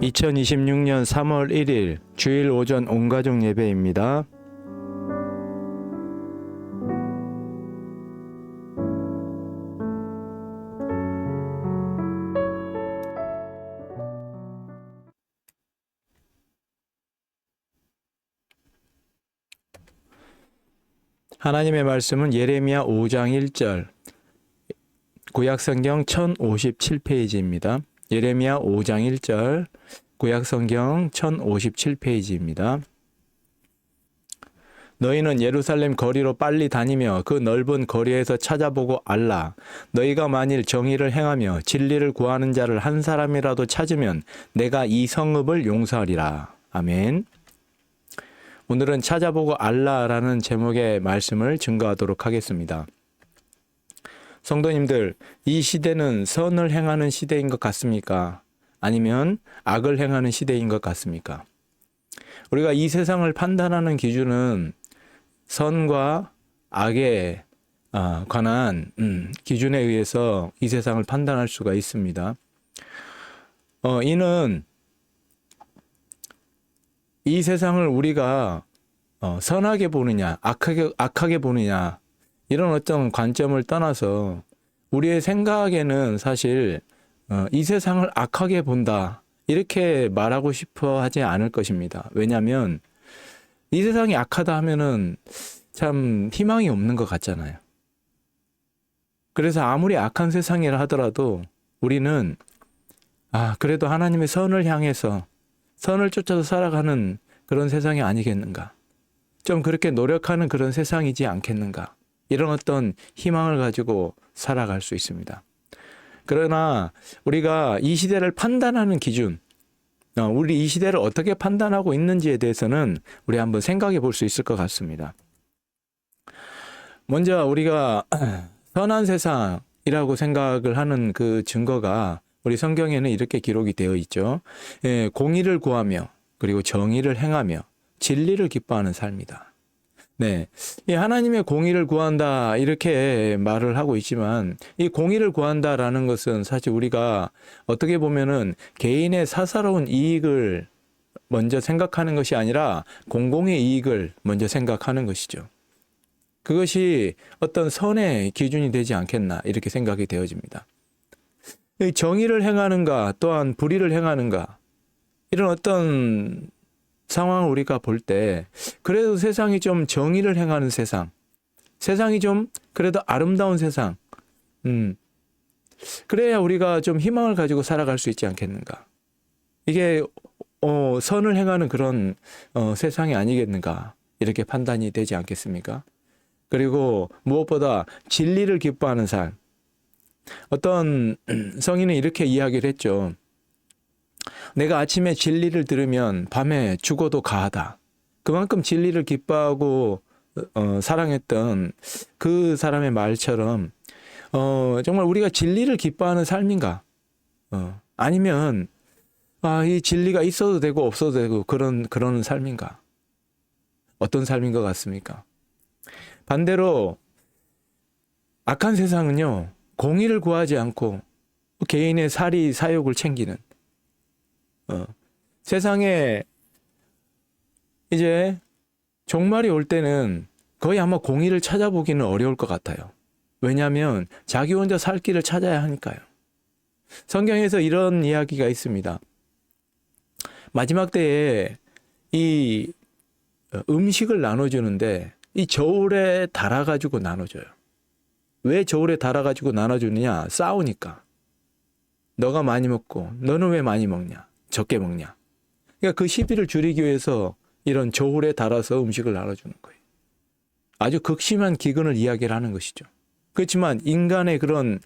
2026년 3월 1일 주일 오전 온가족 예배입니다. 하나님의 말씀은 예레미야 5장 1절, 구약성경 1057페이지입니다. 예레미야 5장 1절, 구약성경 1057페이지입니다. 너희는 예루살렘 거리로 빨리 다니며 그 넓은 거리에서 찾아보고 알라. 너희가 만일 정의를 행하며 진리를 구하는 자를 한 사람이라도 찾으면 내가 이 성읍을 용서하리라. 아멘. 오늘은 찾아보고 알라라는 제목의 말씀을 증거하도록 하겠습니다. 성도님들, 이 시대는 선을 행하는 시대인 것 같습니까? 아니면 악을 행하는 시대인 것 같습니까? 우리가 이 세상을 판단하는 기준은 선과 악에 관한 기준에 의해서 이 세상을 판단할 수가 있습니다. 이는 이 세상을 우리가 선하게 보느냐, 악하게 보느냐, 이런 어떤 관점을 떠나서 우리의 생각에는 사실 이 세상을 악하게 본다, 이렇게 말하고 싶어 하지 않을 것입니다. 왜냐하면 이 세상이 악하다 하면은 참 희망이 없는 것 같잖아요. 그래서 아무리 악한 세상이라 하더라도 우리는 그래도 하나님의 선을 향해서 선을 쫓아서 살아가는 그런 세상이 아니겠는가, 좀 그렇게 노력하는 그런 세상이지 않겠는가, 이런 어떤 희망을 가지고 살아갈 수 있습니다. 그러나 우리가 이 시대를 판단하는 기준, 우리 이 시대를 어떻게 판단하고 있는지에 대해서는 우리 한번 생각해 볼 수 있을 것 같습니다. 먼저 우리가 선한 세상이라고 생각을 하는 그 증거가 우리 성경에는 이렇게 기록이 되어 있죠. 공의를 구하며 그리고 정의를 행하며 진리를 기뻐하는 삶이다. 네, 이 하나님의 공의를 구한다, 이렇게 말을 하고 있지만 이 공의를 구한다라는 것은 사실 우리가 어떻게 보면은 개인의 사사로운 이익을 먼저 생각하는 것이 아니라 공공의 이익을 먼저 생각하는 것이죠. 그것이 어떤 선의 기준이 되지 않겠나, 이렇게 생각이 되어집니다. 정의를 행하는가 또한 불의를 행하는가, 이런 어떤 상황을 우리가 볼 때 그래도 세상이 좀 정의를 행하는 세상, 세상이 좀 그래도 아름다운 세상, 그래야 우리가 좀 희망을 가지고 살아갈 수 있지 않겠는가. 이게 선을 행하는 그런 세상이 아니겠는가, 이렇게 판단이 되지 않겠습니까? 그리고 무엇보다 진리를 기뻐하는 삶. 어떤 성인은 이렇게 이야기를 했죠. 내가 아침에 진리를 들으면 밤에 죽어도 가하다. 그만큼 진리를 기뻐하고 사랑했던 그 사람의 말처럼 정말 우리가 진리를 기뻐하는 삶인가? 아니면 이 진리가 있어도 되고 없어도 되고 그런 삶인가? 어떤 삶인 것 같습니까? 반대로 악한 세상은요, 공의를 구하지 않고 개인의 사리 사욕을 챙기는, 세상에 이제 종말이 올 때는 거의 아마 공의를 찾아보기는 어려울 것 같아요. 왜냐하면 자기 혼자 살 길을 찾아야 하니까요. 성경에서 이런 이야기가 있습니다. 마지막 때에 이 음식을 나눠주는데 이 저울에 달아가지고 나눠줘요. 왜 저울에 달아가지고 나눠주느냐? 싸우니까. 너가 많이 먹고 너는 왜 많이 먹냐? 적게 먹냐? 그러니까 그 시비를 줄이기 위해서 이런 저울에 달아서 음식을 나눠주는 거예요. 아주 극심한 기근을 이야기를 하는 것이죠. 그렇지만 인간의 그런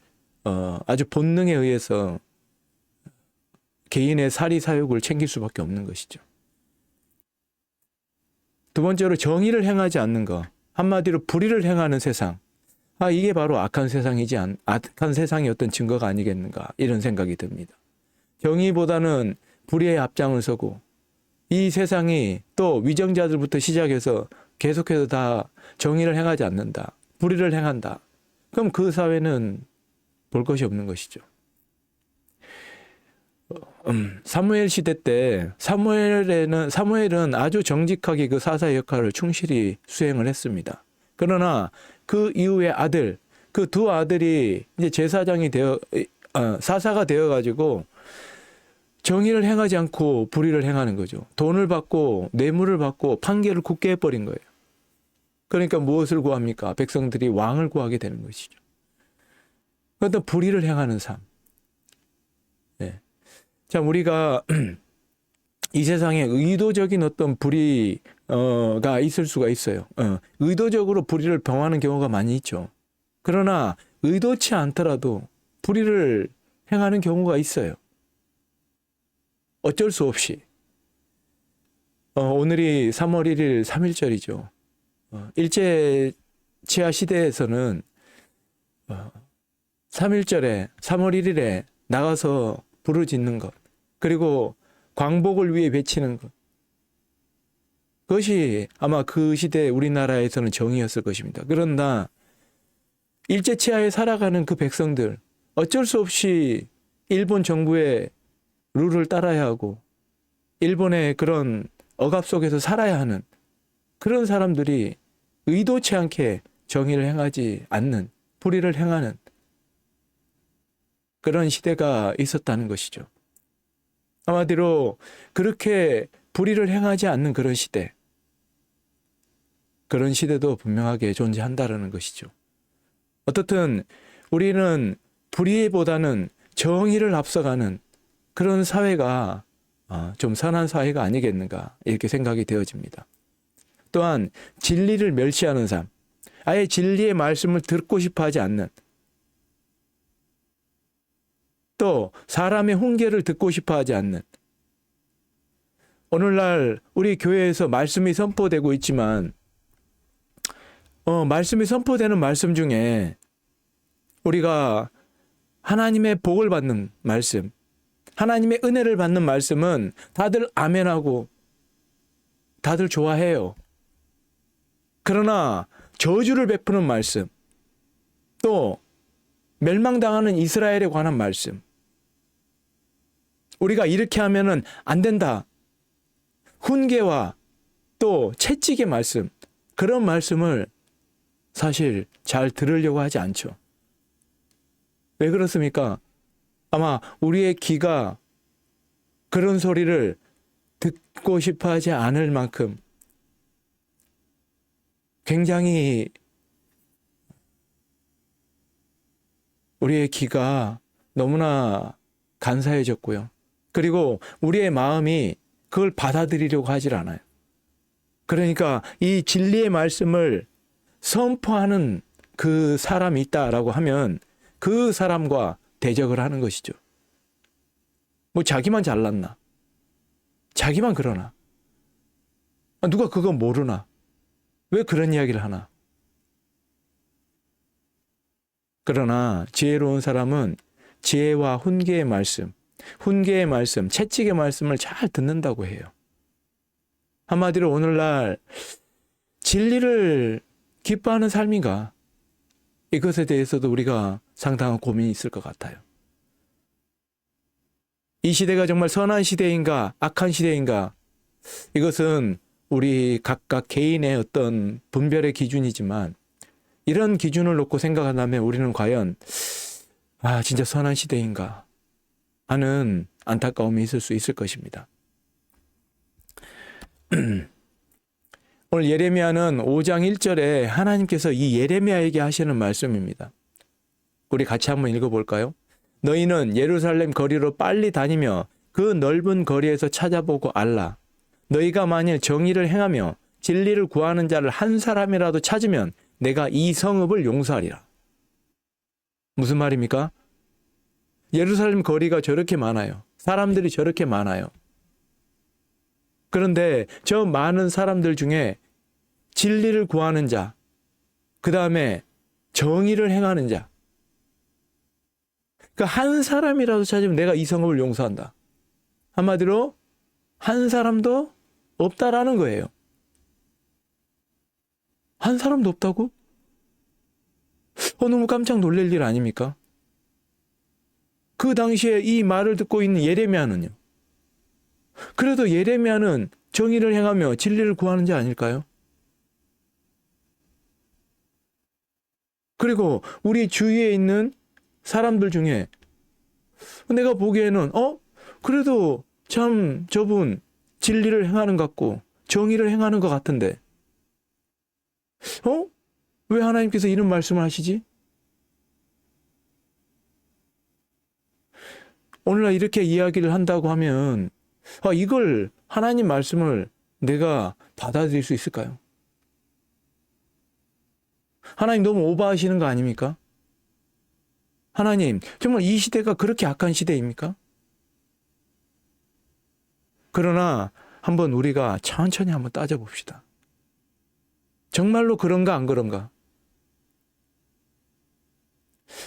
아주 본능에 의해서 개인의 사리 사욕을 챙길 수밖에 없는 것이죠. 두 번째로 정의를 행하지 않는 것, 한마디로 불의를 행하는 세상. 이게 바로 악한 세상의 어떤 증거가 아니겠는가, 이런 생각이 듭니다. 정의보다는 불의의 앞장을 서고 이 세상이 또 위정자들부터 시작해서 계속해서 다 정의를 행하지 않는다, 불의를 행한다. 그럼 그 사회는 볼 것이 없는 것이죠. 사무엘 시대 때 사무엘은 아주 정직하게 그 사사의 역할을 충실히 수행을 했습니다. 그러나 그 이후에 그 두 아들이 이제 제사장이 사사가 되어 가지고 정의를 행하지 않고 불의를 행하는 거죠. 돈을 받고 뇌물을 받고 판결을 굳게 해버린 거예요. 그러니까 무엇을 구합니까? 백성들이 왕을 구하게 되는 것이죠. 어떤 불의를 행하는 삶. 네. 자, 우리가 이 세상에 의도적인 어떤 불의가 있을 수가 있어요. 의도적으로 불의를 범하는 경우가 많이 있죠. 그러나 의도치 않더라도 불의를 행하는 경우가 있어요. 어쩔 수 없이. 오늘이 3월 1일 3.1절이죠. 일제치하 시대에서는 3.1절에 3월 1일에 나가서 부르짖는 것, 그리고 광복을 위해 외치는 것, 그것이 아마 그 시대 우리나라에서는 정의였을 것입니다. 그러나 일제치하에 살아가는 그 백성들, 어쩔 수 없이 일본 정부의 룰을 따라야 하고 일본의 그런 억압 속에서 살아야 하는 그런 사람들이 의도치 않게 정의를 행하지 않는, 불의를 행하는 그런 시대가 있었다는 것이죠. 한마디로 그렇게 불의를 행하지 않는 그런 시대, 그런 시대도 분명하게 존재한다는 것이죠. 어떻든 우리는 불의보다는 정의를 앞서가는 그런 사회가 좀 선한 사회가 아니겠는가, 이렇게 생각이 되어집니다. 또한 진리를 멸시하는 삶, 아예 진리의 말씀을 듣고 싶어 하지 않는, 또 사람의 훈계를 듣고 싶어 하지 않는, 오늘날 우리 교회에서 말씀이 선포되고 있지만 말씀이 선포되는 말씀 중에 우리가 하나님의 복을 받는 말씀, 하나님의 은혜를 받는 말씀은 다들 아멘하고 다들 좋아해요. 그러나 저주를 베푸는 말씀, 또 멸망당하는 이스라엘에 관한 말씀, 우리가 이렇게 하면은 안 된다, 훈계와 또 채찍의 말씀, 그런 말씀을 사실 잘 들으려고 하지 않죠. 왜 그렇습니까? 아마 우리의 귀가 그런 소리를 듣고 싶어 하지 않을 만큼 굉장히 우리의 귀가 너무나 간사해졌고요. 그리고 우리의 마음이 그걸 받아들이려고 하질 않아요. 그러니까 이 진리의 말씀을 선포하는 그 사람이 있다라고 하면 그 사람과 대적을 하는 것이죠. 뭐 자기만 잘났나? 자기만 그러나? 누가 그거 모르나? 왜 그런 이야기를 하나? 그러나 지혜로운 사람은 지혜와 훈계의 말씀, 채찍의 말씀을 잘 듣는다고 해요. 한마디로 오늘날 진리를 기뻐하는 삶인가? 이것에 대해서도 우리가 상당한 고민이 있을 것 같아요. 이 시대가 정말 선한 시대인가, 악한 시대인가? 이것은 우리 각각 개인의 어떤 분별의 기준이지만 이런 기준을 놓고 생각한다면 우리는 과연 진짜 선한 시대인가 하는 안타까움이 있을 수 있을 것입니다. 오늘 예레미야는 5장 1절에 하나님께서 이 예레미야에게 하시는 말씀입니다. 우리 같이 한번 읽어볼까요? 너희는 예루살렘 거리로 빨리 다니며 그 넓은 거리에서 찾아보고 알라. 너희가 만일 정의를 행하며 진리를 구하는 자를 한 사람이라도 찾으면 내가 이 성읍을 용서하리라. 무슨 말입니까? 예루살렘 거리가 저렇게 많아요. 사람들이 저렇게 많아요. 그런데 저 많은 사람들 중에 진리를 구하는 자, 그 다음에 정의를 행하는 자, 그 한 사람이라도 찾으면 내가 이 성읍을 용서한다. 한마디로 한 사람도 없다라는 거예요. 한 사람도 없다고? 너무 깜짝 놀랄 일 아닙니까? 그 당시에 이 말을 듣고 있는 예레미야는요. 그래도 예레미야는 정의를 행하며 진리를 구하는 자 아닐까요? 그리고 우리 주위에 있는 사람들 중에 내가 보기에는 그래도 참 저분 진리를 행하는 것 같고 정의를 행하는 것 같은데 왜 하나님께서 이런 말씀을 하시지? 오늘날 이렇게 이야기를 한다고 하면 이걸 하나님 말씀을 내가 받아들일 수 있을까요? 하나님 너무 오버하시는 거 아닙니까? 하나님 정말 이 시대가 그렇게 악한 시대입니까? 그러나 한번 우리가 천천히 한번 따져봅시다. 정말로 그런가 안 그런가?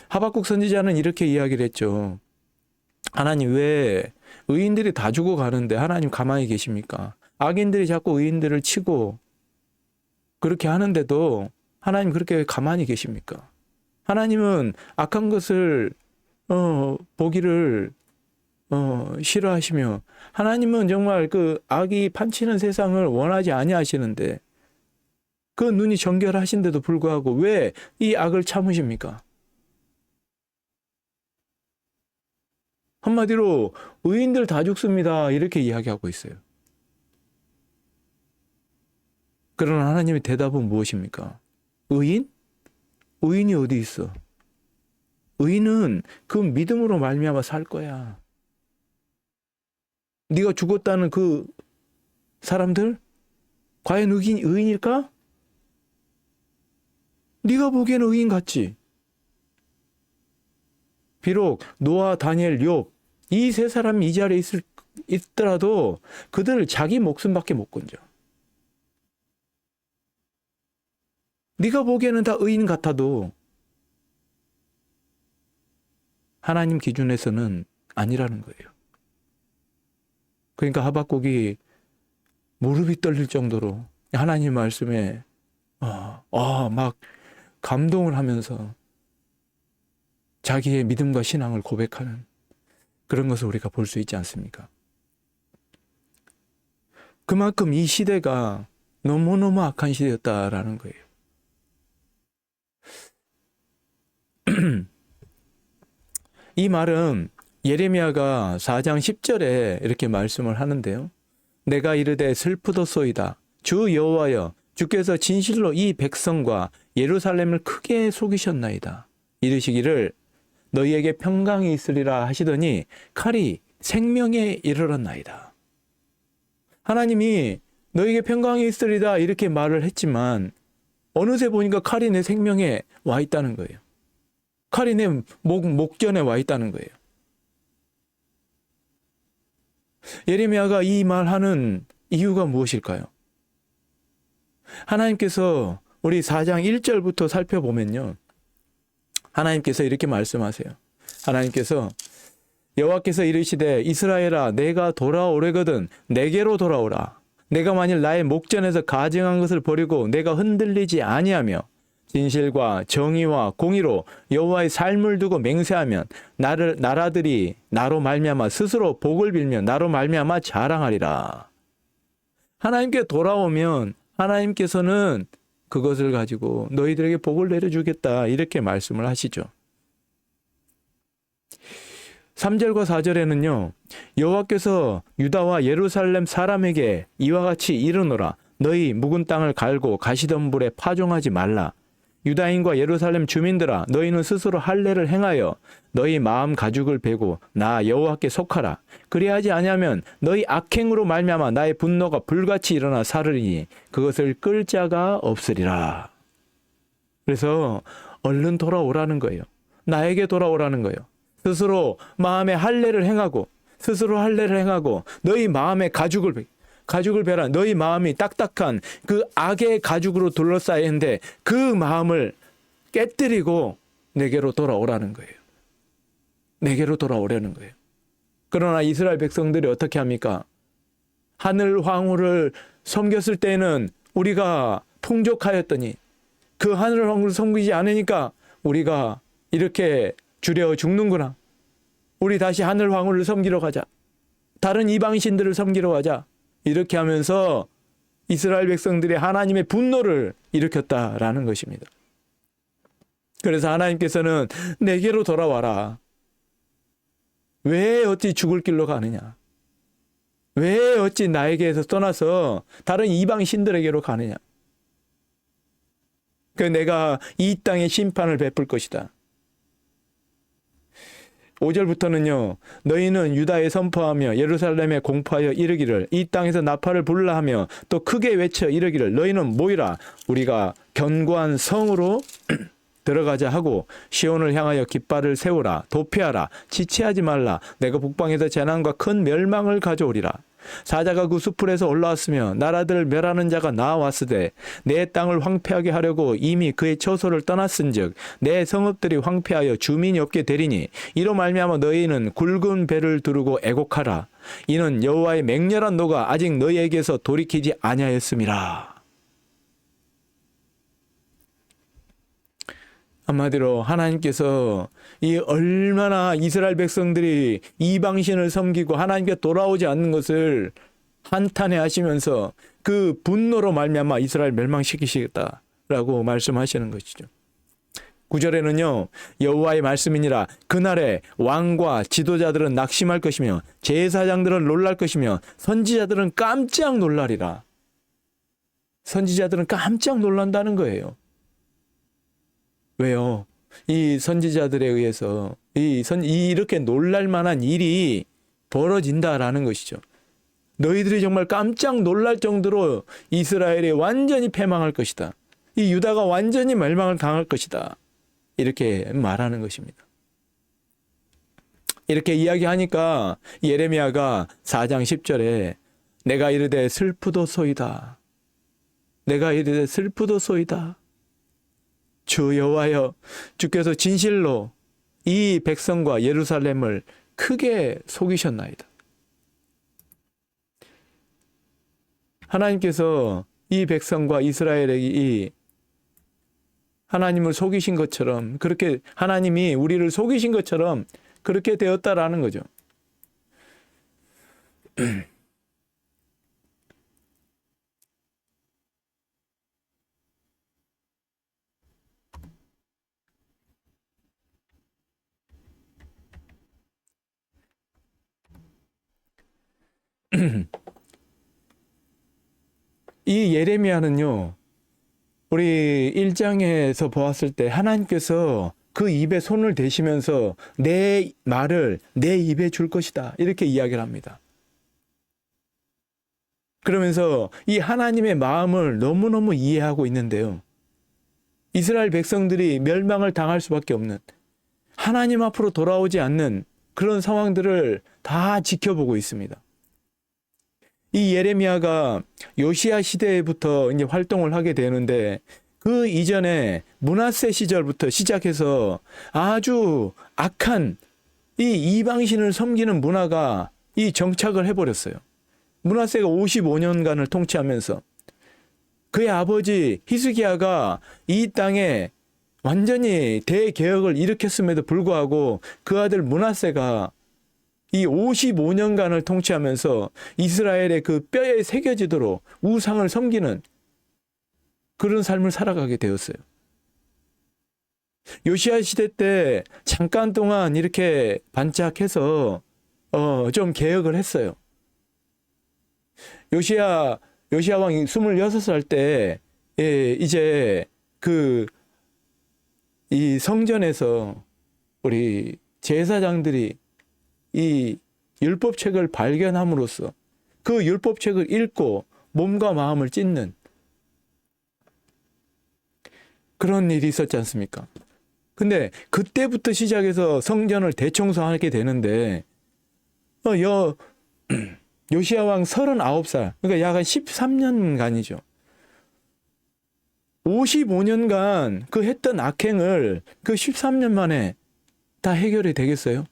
하박국 선지자는 이렇게 이야기를 했죠. 하나님 왜 의인들이 다 죽어가는데 하나님 가만히 계십니까? 악인들이 자꾸 의인들을 치고 그렇게 하는데도 하나님 그렇게 가만히 계십니까? 하나님은 악한 것을 보기를 싫어하시며 하나님은 정말 그 악이 판치는 세상을 원하지 아니하시는데 그 눈이 정결하신데도 불구하고 왜 이 악을 참으십니까? 한마디로 의인들 다 죽습니다. 이렇게 이야기하고 있어요. 그러나 하나님의 대답은 무엇입니까? 의인? 의인이 어디 있어? 의인은 그 믿음으로 말미암아 살 거야. 네가 죽었다는 그 사람들? 과연 의인일까? 네가 보기에는 의인 같지? 비록 노아, 다니엘, 욥 이 세 사람이 이 자리에 있더라도 그들 자기 목숨밖에 못 건져. 네가 보기에는 다 의인 같아도 하나님 기준에서는 아니라는 거예요. 그러니까 하박국이 무릎이 떨릴 정도로 하나님 말씀에 막 감동을 하면서 자기의 믿음과 신앙을 고백하는 그런 것을 우리가 볼 수 있지 않습니까? 그만큼 이 시대가 너무너무 악한 시대였다라는 거예요. 이 말은 예레미야가 4장 10절에 이렇게 말씀을 하는데요. 내가 이르되 슬프도소이다. 주 여호와여 주께서 진실로 이 백성과 예루살렘을 크게 속이셨나이다. 이르시기를 너희에게 평강이 있으리라 하시더니 칼이 생명에 이르렀나이다. 하나님이 너희에게 평강이 있으리다 이렇게 말을 했지만 어느새 보니까 칼이 내 생명에 와 있다는 거예요. 칼이 내 목전에 와 있다는 거예요. 예레미야가 이 말하는 이유가 무엇일까요? 하나님께서 우리 4장 1절부터 살펴보면요. 하나님께서 이렇게 말씀하세요. 하나님께서 여호와께서 이르시되 이스라엘아 내가 돌아오려거든 내게로 돌아오라. 내가 만일 나의 목전에서 가증한 것을 버리고 내가 흔들리지 아니하며 진실과 정의와 공의로 여호와의 삶을 두고 맹세하면 나라들이 나로 말미암아 스스로 복을 빌며 나로 말미암아 자랑하리라. 하나님께 돌아오면 하나님께서는 그것을 가지고 너희들에게 복을 내려주겠다 이렇게 말씀을 하시죠. 3절과 4절에는요. 여호와께서 유다와 예루살렘 사람에게 이와 같이 이르노라. 너희 묵은 땅을 갈고 가시덤불에 파종하지 말라. 유다인과 예루살렘 주민들아 너희는 스스로 할례를 행하여 너희 마음 가죽을 베고 나 여호와께 속하라. 그리하지 아니하면 너희 악행으로 말미암아 나의 분노가 불같이 일어나 사르리니 그것을 끌 자가 없으리라. 그래서 얼른 돌아오라는 거예요. 나에게 돌아오라는 거예요. 스스로 마음의 할례를 행하고 너희 마음의 가죽을 베라. 너희 마음이 딱딱한 그 악의 가죽으로 둘러싸여 있는데 그 마음을 깨뜨리고 내게로 돌아오라는 거예요. 내게로 돌아오라는 거예요. 그러나 이스라엘 백성들이 어떻게 합니까? 하늘 황후를 섬겼을 때는 우리가 풍족하였더니 그 하늘 황후를 섬기지 않으니까 우리가 이렇게 주려 죽는구나. 우리 다시 하늘 황후를 섬기러 가자. 다른 이방신들을 섬기러 가자. 이렇게 하면서 이스라엘 백성들이 하나님의 분노를 일으켰다라는 것입니다. 그래서 하나님께서는 내게로 돌아와라. 왜 어찌 죽을 길로 가느냐? 왜 어찌 나에게서 떠나서 다른 이방신들에게로 가느냐? 그 내가 이 땅에 심판을 베풀 것이다. 5절부터는요. 너희는 유다에 선포하며 예루살렘에 공포하여 이르기를 이 땅에서 나팔을 불라 하며 또 크게 외쳐 이르기를 너희는 모이라 우리가 견고한 성으로 들어가자 하고 시온을 향하여 깃발을 세우라 도피하라 지체하지 말라 내가 북방에서 재난과 큰 멸망을 가져오리라. 사자가 그 수풀에서 올라왔으며 나라들을 멸하는 자가 나아왔으되 내 땅을 황폐하게 하려고 이미 그의 처소를 떠났은즉 내 성읍들이 황폐하여 주민이 없게 되리니 이로 말미암아 너희는 굵은 배를 두르고 애곡하라. 이는 여호와의 맹렬한 노가 아직 너희에게서 돌이키지 아니하였음이라. 한마디로 하나님께서 이 얼마나 이스라엘 백성들이 이방신을 섬기고 하나님께 돌아오지 않는 것을 한탄해 하시면서 그 분노로 말미암아 이스라엘 멸망시키시겠다라고 말씀하시는 것이죠. 9절에는요. 여호와의 말씀이니라 그날에 왕과 지도자들은 낙심할 것이며 제사장들은 놀랄 것이며 선지자들은 깜짝 놀라리라. 선지자들은 깜짝 놀란다는 거예요. 왜요? 이 선지자들에 의해서 이렇게 놀랄 만한 일이 벌어진다라는 것이죠. 너희들이 정말 깜짝 놀랄 정도로 이스라엘이 완전히 패망할 것이다. 이 유다가 완전히 멸망을 당할 것이다. 이렇게 말하는 것입니다. 이렇게 이야기하니까 예레미야가 4장 10절에 내가 이르되 슬프도소이다. 내가 이르되 슬프도소이다. 주 여호와여 주께서 진실로 이 백성과 예루살렘을 크게 속이셨나이다. 하나님께서 이 백성과 이스라엘에게 하나님을 속이신 것처럼 그렇게 하나님이 우리를 속이신 것처럼 그렇게 되었다라는 거죠. 이 예레미야는요, 우리 1장에서 보았을 때 하나님께서 그 입에 손을 대시면서 내 말을 내 입에 줄 것이다. 이렇게 이야기를 합니다. 그러면서 이 하나님의 마음을 너무너무 이해하고 있는데요. 이스라엘 백성들이 멸망을 당할 수밖에 없는 하나님 앞으로 돌아오지 않는 그런 상황들을 다 지켜보고 있습니다. 이 예레미야가 요시야 시대부터 이제 활동을 하게 되는데 그 이전에 므낫세 시절부터 시작해서 아주 악한 이 이방신을 섬기는 문화가 이 정착을 해버렸어요. 므낫세가 55년간을 통치하면서 그의 아버지 히스기야가 이 땅에 완전히 대개혁을 일으켰음에도 불구하고 그 아들 므낫세가 이 55년간을 통치하면서 이스라엘의 그 뼈에 새겨지도록 우상을 섬기는 그런 삶을 살아가게 되었어요. 요시야 시대 때 잠깐 동안 이렇게 반짝해서 좀 개혁을 했어요. 요시야 왕이 26살 때 이제 이 성전에서 우리 제사장들이 이 율법책을 발견함으로써 그 율법책을 읽고 몸과 마음을 찢는 그런 일이 있었지 않습니까? 근데 그때부터 시작해서 성전을 대청소하게 되는데 요시야 왕 39살, 그러니까 약 한 13년간이죠. 55년간 그 했던 악행을 그 13년 만에 다 해결이 되겠어요?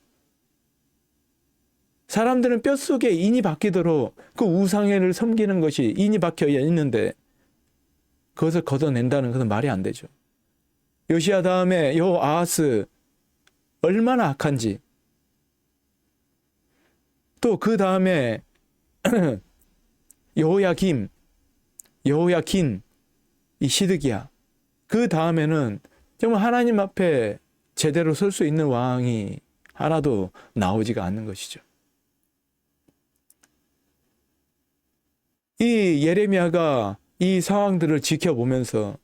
사람들은 뼛속에 인이 박히도록 그 우상회를 섬기는 것이 인이 박혀 있는데 그것을 걷어낸다는 것은 말이 안 되죠. 요시야 다음에 아하스 얼마나 악한지 또 그 다음에 여호야김, 이 시드기야. 그 다음에는 정말 하나님 앞에 제대로 설 수 있는 왕이 하나도 나오지가 않는 것이죠. 이 예레미야가 이 상황들을 지켜보면서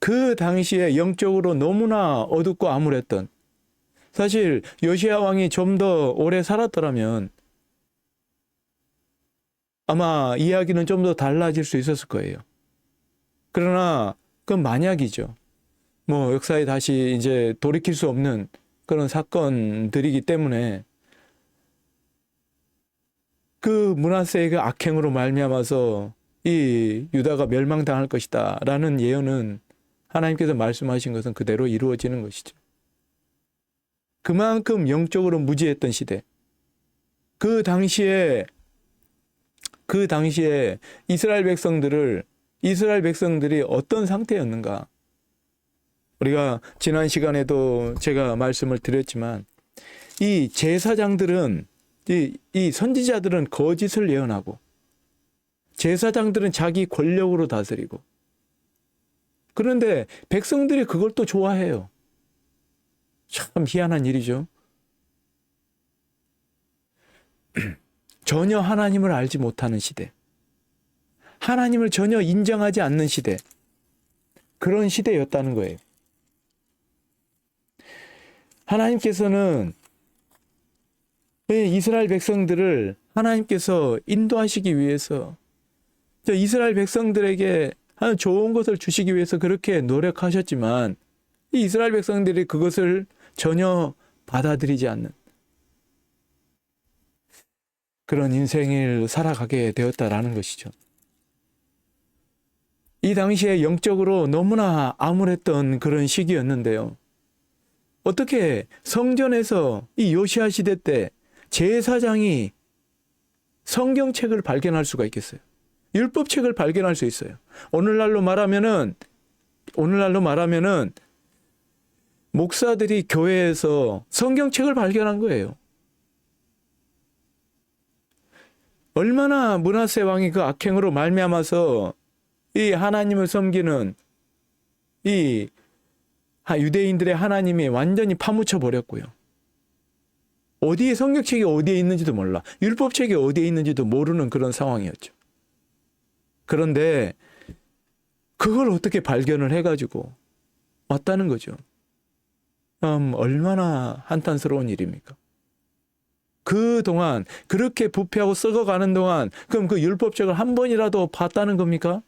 그 당시에 영적으로 너무나 어둡고 암울했던, 사실 요시야 왕이 좀 더 오래 살았더라면 아마 이야기는 좀 더 달라질 수 있었을 거예요. 그러나 그건 만약이죠. 뭐 역사에 다시 이제 돌이킬 수 없는 그런 사건들이기 때문에 그 므낫세의 그 악행으로 말미암아서 이 유다가 멸망당할 것이다 라는 예언은 하나님께서 말씀하신 것은 그대로 이루어지는 것이죠. 그만큼 영적으로 무지했던 시대, 그 당시에 이스라엘 백성들이 어떤 상태였는가. 우리가 지난 시간에도 제가 말씀을 드렸지만 이 제사장들은 이 선지자들은 거짓을 예언하고 제사장들은 자기 권력으로 다스리고, 그런데 백성들이 그걸 또 좋아해요. 참 희한한 일이죠. 전혀 하나님을 알지 못하는 시대, 하나님을 전혀 인정하지 않는 시대, 그런 시대였다는 거예요. 하나님께서는 이스라엘 백성들을 하나님께서 인도하시기 위해서, 이스라엘 백성들에게 좋은 것을 주시기 위해서 그렇게 노력하셨지만 이 이스라엘 백성들이 그것을 전혀 받아들이지 않는 그런 인생을 살아가게 되었다라는 것이죠. 이 당시에 영적으로 너무나 암울했던 그런 시기였는데요. 어떻게 성전에서 이 요시야 시대 때 제사장이 성경책을 발견할 수가 있겠어요? 율법책을 발견할 수 있어요. 오늘날로 말하면은 목사들이 교회에서 성경책을 발견한 거예요. 얼마나 므낫세 왕이 그 악행으로 말미암아서 이 하나님을 섬기는 이 유대인들의 하나님이 완전히 파묻혀 버렸고요. 어디에 성경책이 어디에 있는지도 몰라. 율법책이 어디에 있는지도 모르는 그런 상황이었죠. 그런데 그걸 어떻게 발견을 해가지고 왔다는 거죠. 얼마나 한탄스러운 일입니까? 그동안 그렇게 부패하고 썩어가는 동안 그럼 그 율법책을 한 번이라도 봤다는 겁니까?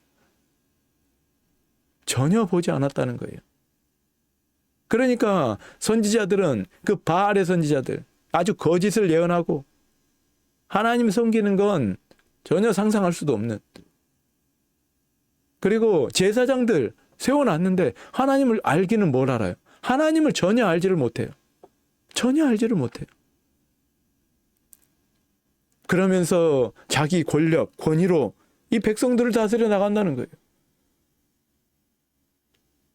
전혀 보지 않았다는 거예요. 그러니까 선지자들은 그 바알의 선지자들 아주 거짓을 예언하고 하나님 섬기는 건 전혀 상상할 수도 없는, 그리고 제사장들 세워놨는데 하나님을 알기는 뭘 알아요? 하나님을 전혀 알지를 못해요. 전혀 알지를 못해요. 그러면서 자기 권력, 권위로 이 백성들을 다스려 나간다는 거예요.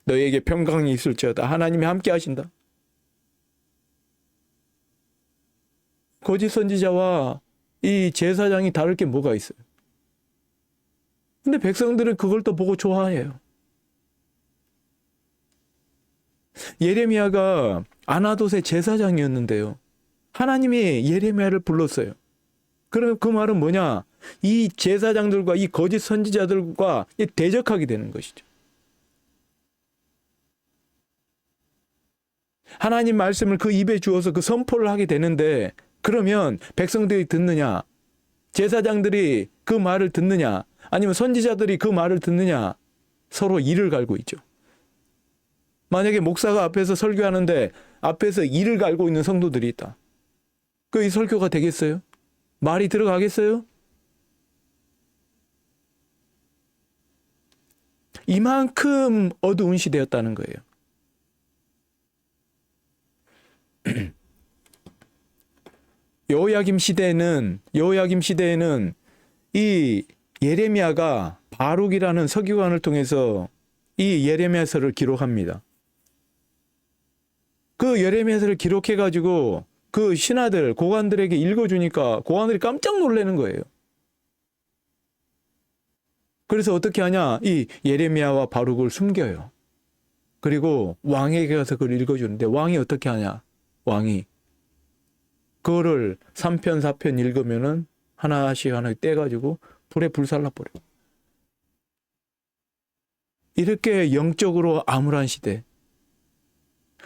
너에게 평강이 있을지어다. 하나님이 함께 하신다. 거짓 선지자와 이 제사장이 다를 게 뭐가 있어요? 근데 백성들은 그걸 또 보고 좋아해요. 예레미야가 아나돗의 제사장이었는데요. 하나님이 예레미야를 불렀어요. 그럼 그 말은 뭐냐? 이 제사장들과 이 거짓 선지자들과 대적하게 되는 것이죠. 하나님 말씀을 그 입에 주어서 그 선포를 하게 되는데, 그러면 백성들이 듣느냐? 제사장들이 그 말을 듣느냐? 아니면 선지자들이 그 말을 듣느냐? 서로 이를 갈고 있죠. 만약에 목사가 앞에서 설교하는데 앞에서 이를 갈고 있는 성도들이 있다. 그 이 설교가 되겠어요? 말이 들어가겠어요? 이만큼 어두운 시대였다는 거예요. 여호야김 시대에는 이 예레미야가 바룩이라는 서기관을 통해서 이 예레미야서를 기록합니다. 그 예레미야서를 기록해가지고 그 신하들, 고관들에게 읽어주니까 고관들이 깜짝 놀라는 거예요. 그래서 어떻게 하냐? 이 예레미야와 바룩을 숨겨요. 그리고 왕에게 가서 그걸 읽어주는데 왕이 어떻게 하냐? 왕이 그거를 3편, 4편 읽으면은 하나씩 떼가지고 불에 불살라버려. 이렇게 영적으로 암울한 시대.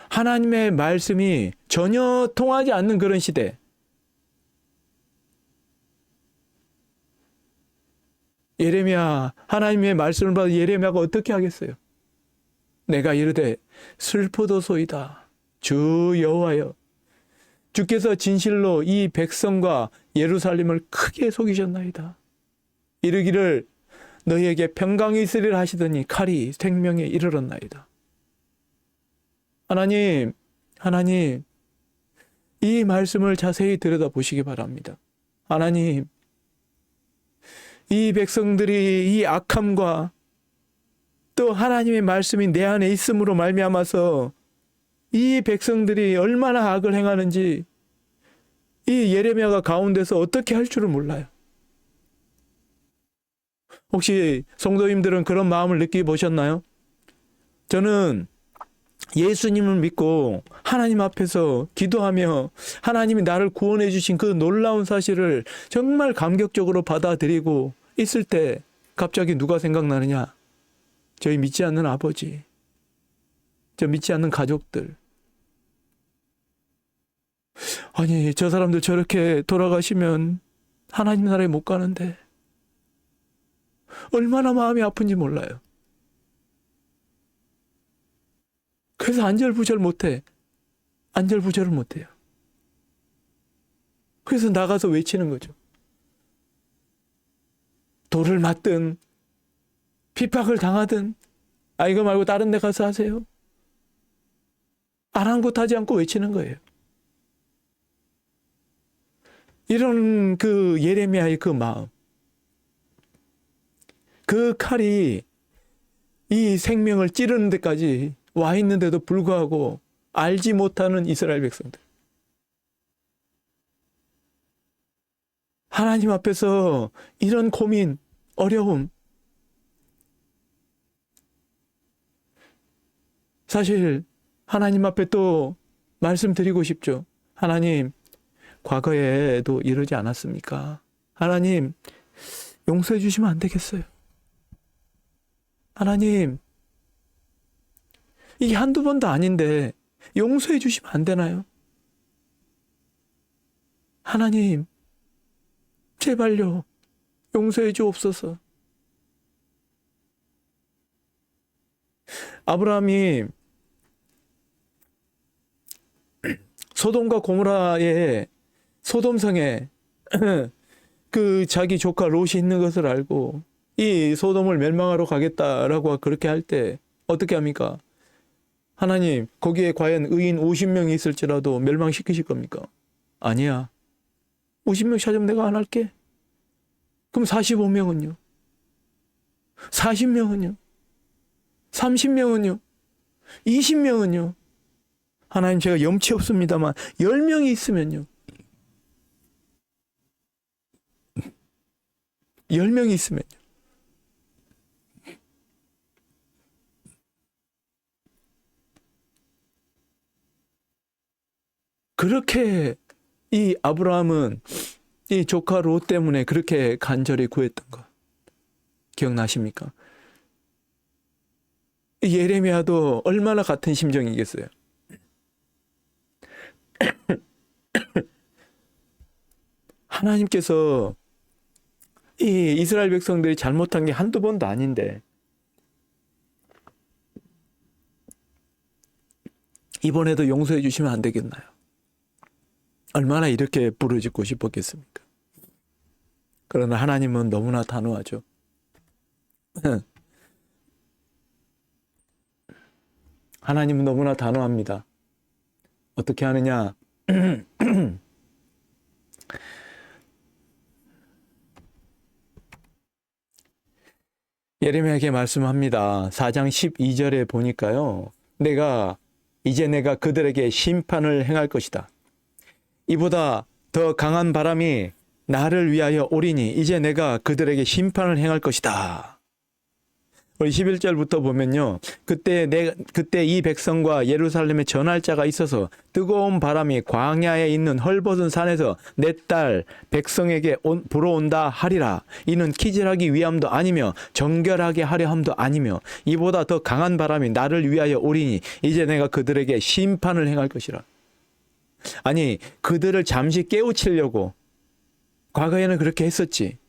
하나님의 말씀이 전혀 통하지 않는 그런 시대. 예레미야, 하나님의 말씀을 받아 예레미야가 어떻게 하겠어요? 내가 이르되 슬프도소이다. 주 여호와여, 주께서 진실로 이 백성과 예루살렘을 크게 속이셨나이다. 이르기를 너희에게 평강이 있으리라 하시더니 칼이 생명에 이르렀나이다. 하나님, 이 말씀을 자세히 들여다보시기 바랍니다. 하나님, 이 백성들이 이 악함과 또 하나님의 말씀이 내 안에 있음으로 말미암아서 이 백성들이 얼마나 악을 행하는지 이 예레미야가 가운데서 어떻게 할 줄을 몰라요. 혹시 성도님들은 그런 마음을 느껴보셨나요? 저는 예수님을 믿고 하나님 앞에서 기도하며 하나님이 나를 구원해 주신 그 놀라운 사실을 정말 감격적으로 받아들이고 있을 때 갑자기 누가 생각나느냐? 저희 믿지 않는 아버지, 저 믿지 않는 가족들. 아니, 저 사람들 저렇게 돌아가시면 하나님 나라에 못 가는데 얼마나 마음이 아픈지 몰라요. 그래서 안절부절 못해. 안절부절을 못해요. 그래서 나가서 외치는 거죠. 돌을 맞든 핍박을 당하든 이거 말고 다른 데 가서 하세요. 아랑곳하지 않고 외치는 거예요. 이런 그 예레미야의 그 마음, 그 칼이 이 생명을 찌르는 데까지 와 있는데도 불구하고 알지 못하는 이스라엘 백성들. 하나님 앞에서 이런 고민, 어려움. 사실 하나님 앞에 또 말씀드리고 싶죠. 하나님, 과거에도 이러지 않았습니까? 하나님, 용서해 주시면 안 되겠어요? 하나님, 이게 한두 번도 아닌데 용서해 주시면 안 되나요? 하나님, 제발요, 용서해 주옵소서. 아브라함이 소돔과 고모라의 소돔성에 그 자기 조카 롯이 있는 것을 알고 이 소돔을 멸망하러 가겠다라고 그렇게 할 때 어떻게 합니까? 하나님, 거기에 과연 의인 50명이 있을지라도 멸망시키실 겁니까? 아니야. 50명 찾으면 내가 안 할게. 그럼 45명은요? 40명은요? 30명은요? 20명은요? 하나님, 제가 염치 없습니다만 10명이 있으면요? 10명이 있으면요? 그렇게 이 아브라함은 이 조카 롯 때문에 그렇게 간절히 구했던 것 기억나십니까? 예레미야도 얼마나 같은 심정이겠어요. 하나님께서 이 이스라엘 백성들이 잘못한 게 한두 번도 아닌데 이번에도 용서해 주시면 안 되겠나요? 얼마나 이렇게 부르짖고 싶었겠습니까? 그러나 하나님은 너무나 단호하죠. 하나님은 너무나 단호합니다. 어떻게 하느냐? 예레미야에게 말씀합니다. 4장 12절에 보니까요. 내가 그들에게 심판을 행할 것이다. 이보다 더 강한 바람이 나를 위하여 오리니 이제 내가 그들에게 심판을 행할 것이다. 우리 11절부터 보면요. 그때 이 백성과 예루살렘에 전할 자가 있어서 뜨거운 바람이 광야에 있는 헐벗은 산에서 내 딸 백성에게 불어온다 하리라. 이는 키질하기 위함도 아니며 정결하게 하려 함도 아니며 이보다 더 강한 바람이 나를 위하여 오리니 이제 내가 그들에게 심판을 행할 것이라. 아니, 그들을 잠시 깨우치려고 과거에는 그렇게 했었지.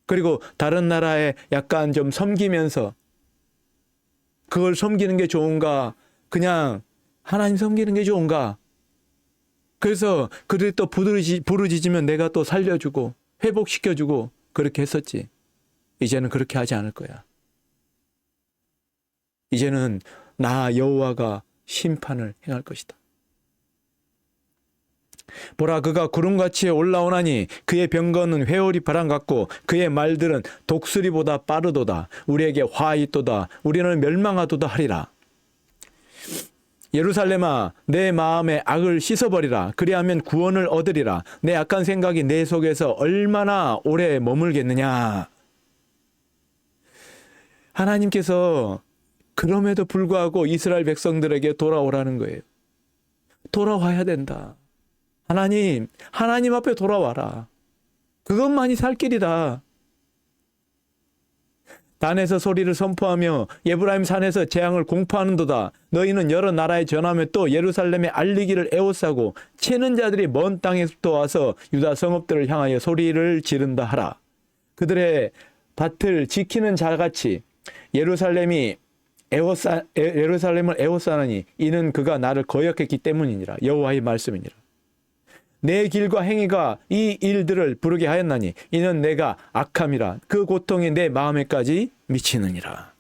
그리고 다른 나라에 약간 좀 섬기면서 그걸 섬기는 게 좋은가? 그냥 하나님 섬기는 게 좋은가? 그래서 그들이 또 부르짖으면 내가 또 살려주고 회복시켜주고 그렇게 했었지. 이제는 그렇게 하지 않을 거야. 이제는 나 여호와가 심판을 행할 것이다. 보라, 그가 구름같이 올라오나니 그의 병거는 회오리 바람 같고 그의 말들은 독수리보다 빠르도다. 우리에게 화 있도다. 우리는 멸망하도다 하리라. 예루살렘아, 내 마음의 악을 씻어버리라. 그리하면 구원을 얻으리라. 내 악한 생각이 내 속에서 얼마나 오래 머물겠느냐. 하나님께서 그럼에도 불구하고 이스라엘 백성들에게 돌아오라는 거예요. 돌아와야 된다. 하나님 앞에 돌아와라. 그것만이 살 길이다. 단에서 소리를 선포하며 에브라임 산에서 재앙을 공포하는도다. 너희는 여러 나라에 전하며 또 예루살렘에 알리기를 애워싸고 치는 자들이 먼 땅에서부터 와서 유다 성읍들을 향하여 소리를 지른다 하라. 그들의 밭을 지키는 자같이 예루살렘을 애워싸느니 이는 그가 나를 거역했기 때문이니라. 여호와의 말씀이니라. 내 길과 행위가 이 일들을 부르게 하였나니 이는 내가 악함이라. 그 고통이 내 마음에까지 미치느니라.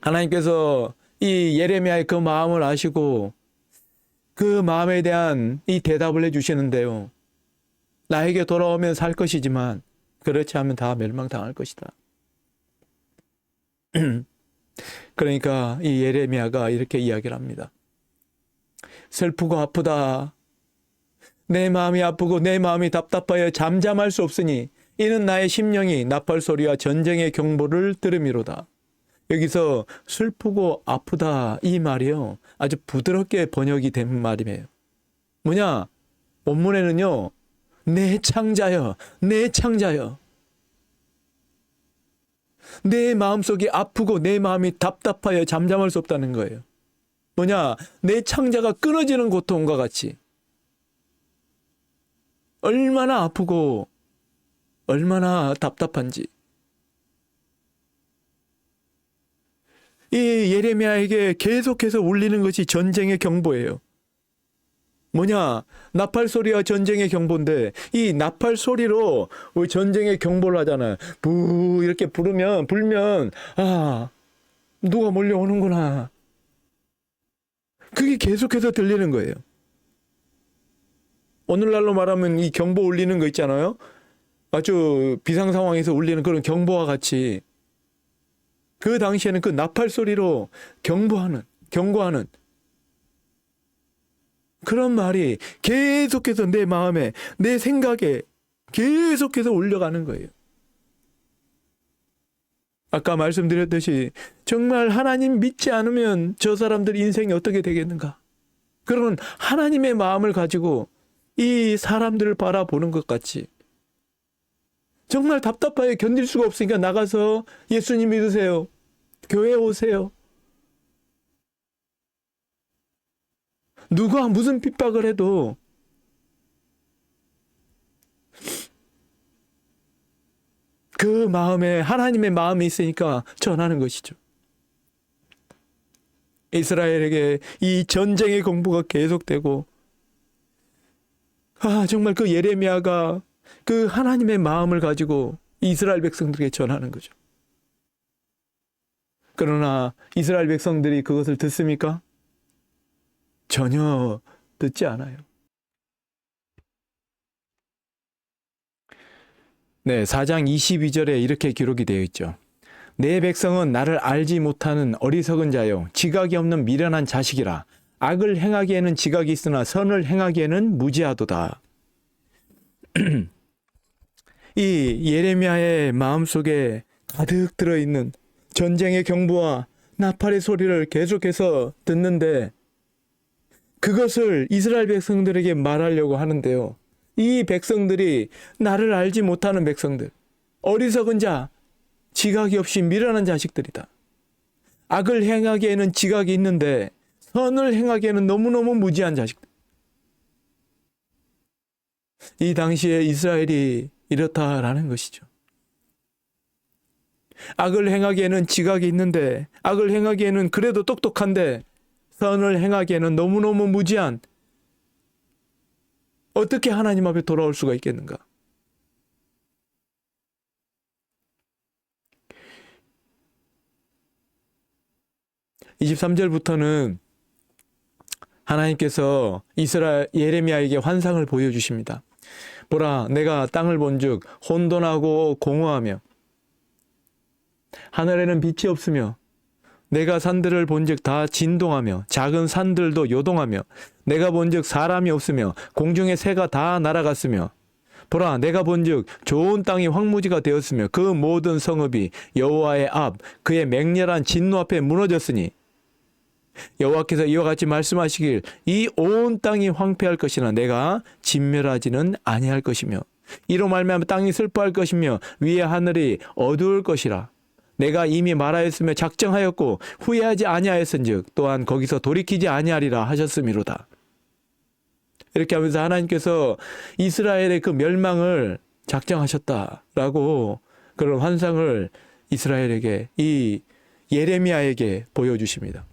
하나님께서 이 예레미야의 그 마음을 아시고 그 마음에 대한 이 대답을 해주시는데요. 나에게 돌아오면 살 것이지만 그렇지 않으면 다 멸망당할 것이다. 그러니까 이 예레미야가 이렇게 이야기를 합니다. 슬프고 아프다. 내 마음이 아프고 내 마음이 답답하여 잠잠할 수 없으니 이는 나의 심령이 나팔 소리와 전쟁의 경보를 들음이로다. 여기서 슬프고 아프다 이 말이요. 아주 부드럽게 번역이 된 말이에요. 뭐냐? 원문에는요. 내 창자여, 내 창자여. 내 마음속이 아프고 내 마음이 답답하여 잠잠할 수 없다는 거예요. 뭐냐? 내 창자가 끊어지는 고통과 같이 얼마나 아프고 얼마나 답답한지. 이 예레미야에게 계속해서 울리는 것이 전쟁의 경보예요. 뭐냐? 나팔 소리와 전쟁의 경보인데 이 나팔 소리로 우리 전쟁의 경보를 하잖아요. 부 이렇게 불면 아, 누가 몰려오는구나. 그게 계속해서 들리는 거예요. 오늘날로 말하면 이 경보 울리는 거 있잖아요. 아주 비상 상황에서 울리는 그런 경보와 같이 그 당시에는 그 나팔 소리로 경고하는 그런 말이 계속해서 내 마음에, 내 생각에 계속해서 울려가는 거예요. 아까 말씀드렸듯이 정말 하나님 믿지 않으면 저 사람들 인생이 어떻게 되겠는가? 그런 하나님의 마음을 가지고 이 사람들을 바라보는 것 같이 정말 답답하게 견딜 수가 없으니까 나가서 예수님 믿으세요. 교회 오세요. 누가 무슨 핍박을 해도 그 마음에 하나님의 마음이 있으니까 전하는 것이죠. 이스라엘에게 이 전쟁의 공부가 계속되고 정말 그 예레미야가 그 하나님의 마음을 가지고 이스라엘 백성들에게 전하는 거죠. 그러나 이스라엘 백성들이 그것을 듣습니까? 전혀 듣지 않아요. 네, 4장 22절에 이렇게 기록이 되어 있죠. 내 백성은 나를 알지 못하는 어리석은 자요, 지각이 없는 미련한 자식이라. 악을 행하기에는 지각이 있으나 선을 행하기에는 무지하도다. 이 예레미야의 마음속에 가득 들어있는 전쟁의 경보와 나팔의 소리를 계속해서 듣는데 그것을 이스라엘 백성들에게 말하려고 하는데요. 이 백성들이 나를 알지 못하는 백성들, 어리석은 자, 지각이 없이 미련한 자식들이다. 악을 행하기에는 지각이 있는데 선을 행하기에는 너무너무 무지한 자식들. 이 당시에 이스라엘이 이렇다라는 것이죠. 악을 행하기에는 지각이 있는데, 악을 행하기에는 그래도 똑똑한데 선을 행하기에는 너무너무 무지한, 어떻게 하나님 앞에 돌아올 수가 있겠는가? (23절부터는) 하나님께서 이스라엘 예레미야에게 환상을 보여주십니다. 보라, 내가 땅을 본즉 혼돈하고 공허하며 하늘에는 빛이 없으며 내가 산들을 본즉 다 진동하며 작은 산들도 요동하며 내가 본즉 사람이 없으며 공중의 새가 다 날아갔으며 보라, 내가 본즉 좋은 땅이 황무지가 되었으며 그 모든 성읍이 여호와의 앞 그의 맹렬한 진노 앞에 무너졌으니 여호와께서 이와 같이 말씀하시길 이 온 땅이 황폐할 것이나 내가 진멸하지는 아니할 것이며 이로 말미암아 땅이 슬퍼할 것이며 위의 하늘이 어두울 것이라. 내가 이미 말하였으며 작정하였고 후회하지 아니하였은즉 또한 거기서 돌이키지 아니하리라 하셨음이로다. 이렇게 하면서 하나님께서 이스라엘의 그 멸망을 작정하셨다라고 그런 환상을 이스라엘에게, 이 예레미야에게 보여주십니다.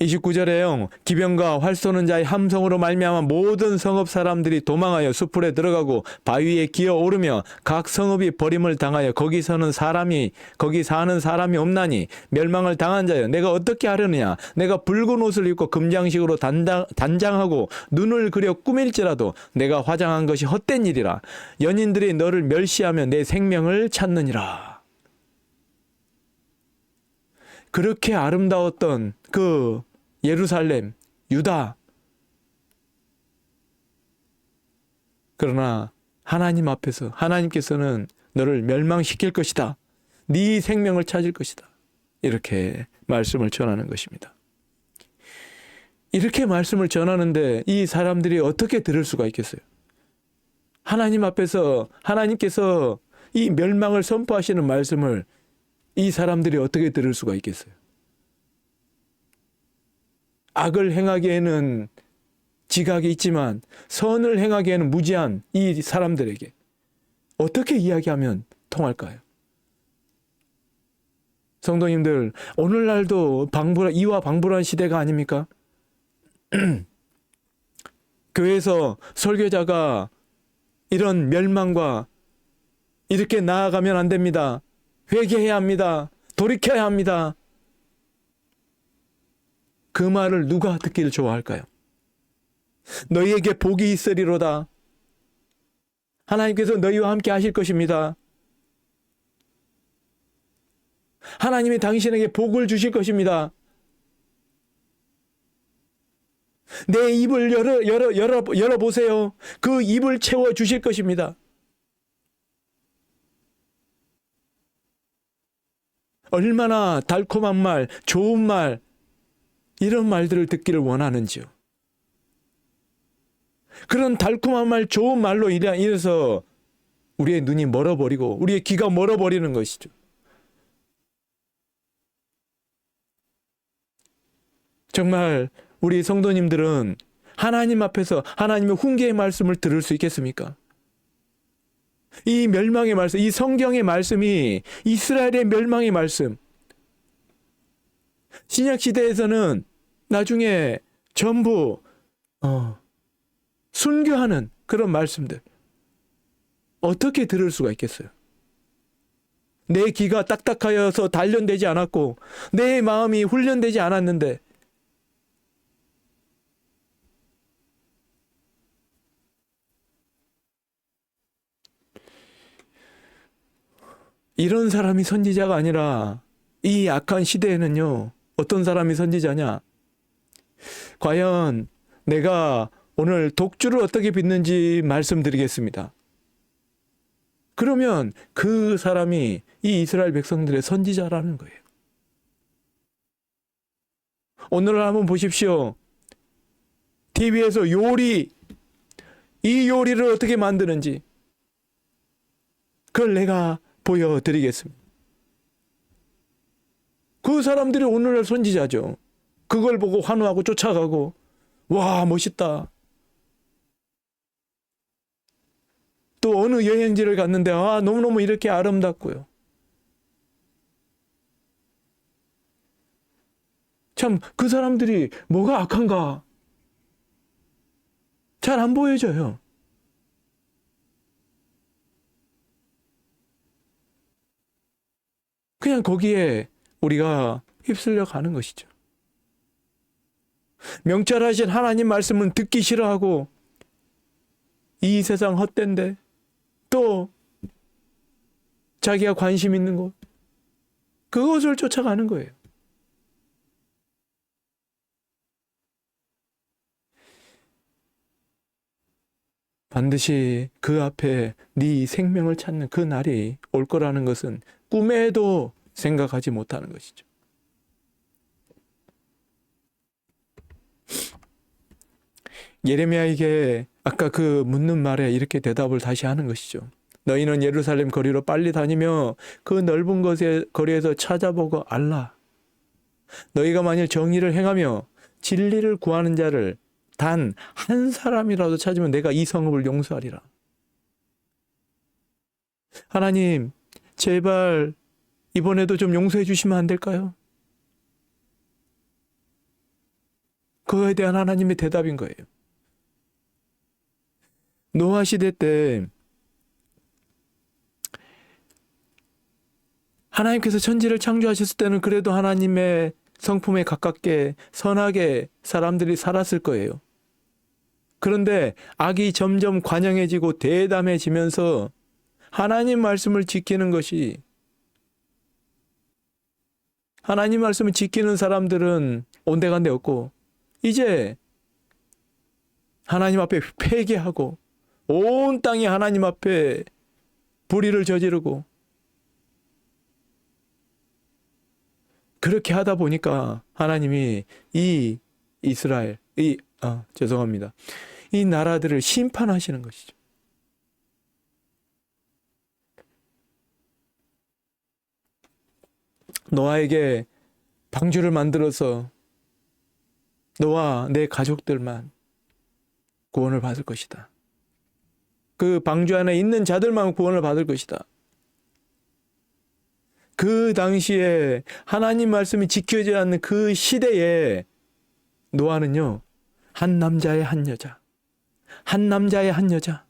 29절에요. 기병과 활 쏘는 자의 함성으로 말미암아 모든 성읍 사람들이 도망하여 숲풀에 들어가고 바위에 기어 오르며 각 성읍이 버림을 당하여 거기 사는 사람이 없나니 멸망을 당한 자여 내가 어떻게 하려느냐. 내가 붉은 옷을 입고 금장식으로 단장하고 눈을 그려 꾸밀지라도 내가 화장한 것이 헛된 일이라. 연인들이 너를 멸시하며 내 생명을 찾느니라. 그렇게 아름다웠던 그 예루살렘, 유다. 그러나 하나님 앞에서 하나님께서는 너를 멸망시킬 것이다. 네 생명을 찾을 것이다. 이렇게 말씀을 전하는 것입니다. 이렇게 말씀을 전하는데 이 사람들이 어떻게 들을 수가 있겠어요? 하나님 앞에서 하나님께서 이 멸망을 선포하시는 말씀을 이 사람들이 어떻게 들을 수가 있겠어요? 악을 행하기에는 지각이 있지만 선을 행하기에는 무지한 이 사람들에게 어떻게 이야기하면 통할까요? 성도님들, 오늘날도 이와 방불한 시대가 아닙니까? 교회에서 설교자가 이런 멸망과 이렇게 나아가면 안 됩니다. 회개해야 합니다. 돌이켜야 합니다. 그 말을 누가 듣기를 좋아할까요? 너희에게 복이 있으리로다. 하나님께서 너희와 함께 하실 것입니다. 하나님이 당신에게 복을 주실 것입니다. 내 입을 열어보세요. 그 입을 채워 주실 것입니다. 얼마나 달콤한 말, 좋은 말, 이런 말들을 듣기를 원하는지요. 그런 달콤한 말, 좋은 말로 인해서 우리의 눈이 멀어버리고 우리의 귀가 멀어버리는 것이죠. 정말 우리 성도님들은 하나님 앞에서 하나님의 훈계의 말씀을 들을 수 있겠습니까? 이 멸망의 말씀, 이 성경의 말씀이 이스라엘의 멸망의 말씀, 신약시대에서는 나중에 전부 순교하는 그런 말씀들, 어떻게 들을 수가 있겠어요? 내 귀가 딱딱하여서 단련되지 않았고 내 마음이 훈련되지 않았는데 이런 사람이 선지자가 아니라 이 악한 시대에는요, 어떤 사람이 선지자냐? 과연 내가 오늘 독주를 어떻게 빚는지 말씀드리겠습니다. 그러면 그 사람이 이 이스라엘 백성들의 선지자라는 거예요. 오늘 한번 보십시오. TV에서 이 요리를 어떻게 만드는지 그걸 내가 보여드리겠습니다. 그 사람들이 오늘날 선지자죠. 그걸 보고 환호하고 쫓아가고 와 멋있다. 또 어느 여행지를 갔는데 너무너무 이렇게 아름답고요. 참 그 사람들이 뭐가 악한가 잘 안 보여져요. 그냥 거기에 우리가 휩쓸려 가는 것이죠. 명철하신 하나님 말씀은 듣기 싫어하고 이 세상 헛된데 또 자기가 관심 있는 것 그것을 쫓아가는 거예요. 반드시 그 앞에 네 생명을 찾는 그 날이 올 거라는 것은 꿈에도 생각하지 못하는 것이죠. 예레미야에게 아까 그 묻는 말에 이렇게 대답을 다시 하는 것이죠. 너희는 예루살렘 거리로 빨리 다니며 그 넓은 거리에서 찾아보고 알라. 너희가 만일 정의를 행하며 진리를 구하는 자를 단 한 사람이라도 찾으면 내가 이 성읍을 용서하리라. 하나님, 제발 이번에도 좀 용서해 주시면 안 될까요? 그거에 대한 하나님의 대답인 거예요. 노아 시대 때 하나님께서 천지를 창조하셨을 때는 그래도 하나님의 성품에 가깝게 선하게 사람들이 살았을 거예요. 그런데 악이 점점 관영해지고 대담해지면서 하나님 말씀을 지키는 것이 하나님 말씀을 지키는 사람들은 온데간데 없고 이제 하나님 앞에 회개하고 온 땅이 하나님 앞에 불의를 저지르고 그렇게 하다 보니까 하나님이 이 이스라엘 죄송합니다. 이 나라들을 심판하시는 것이죠. 노아에게 방주를 만들어서 너와 내 가족들만 구원을 받을 것이다. 그 방주 안에 있는 자들만 구원을 받을 것이다. 그 당시에 하나님 말씀이 지켜지지 않는 그 시대에 노아는요, 한 남자의 한 여자, 한 남자의 한 여자.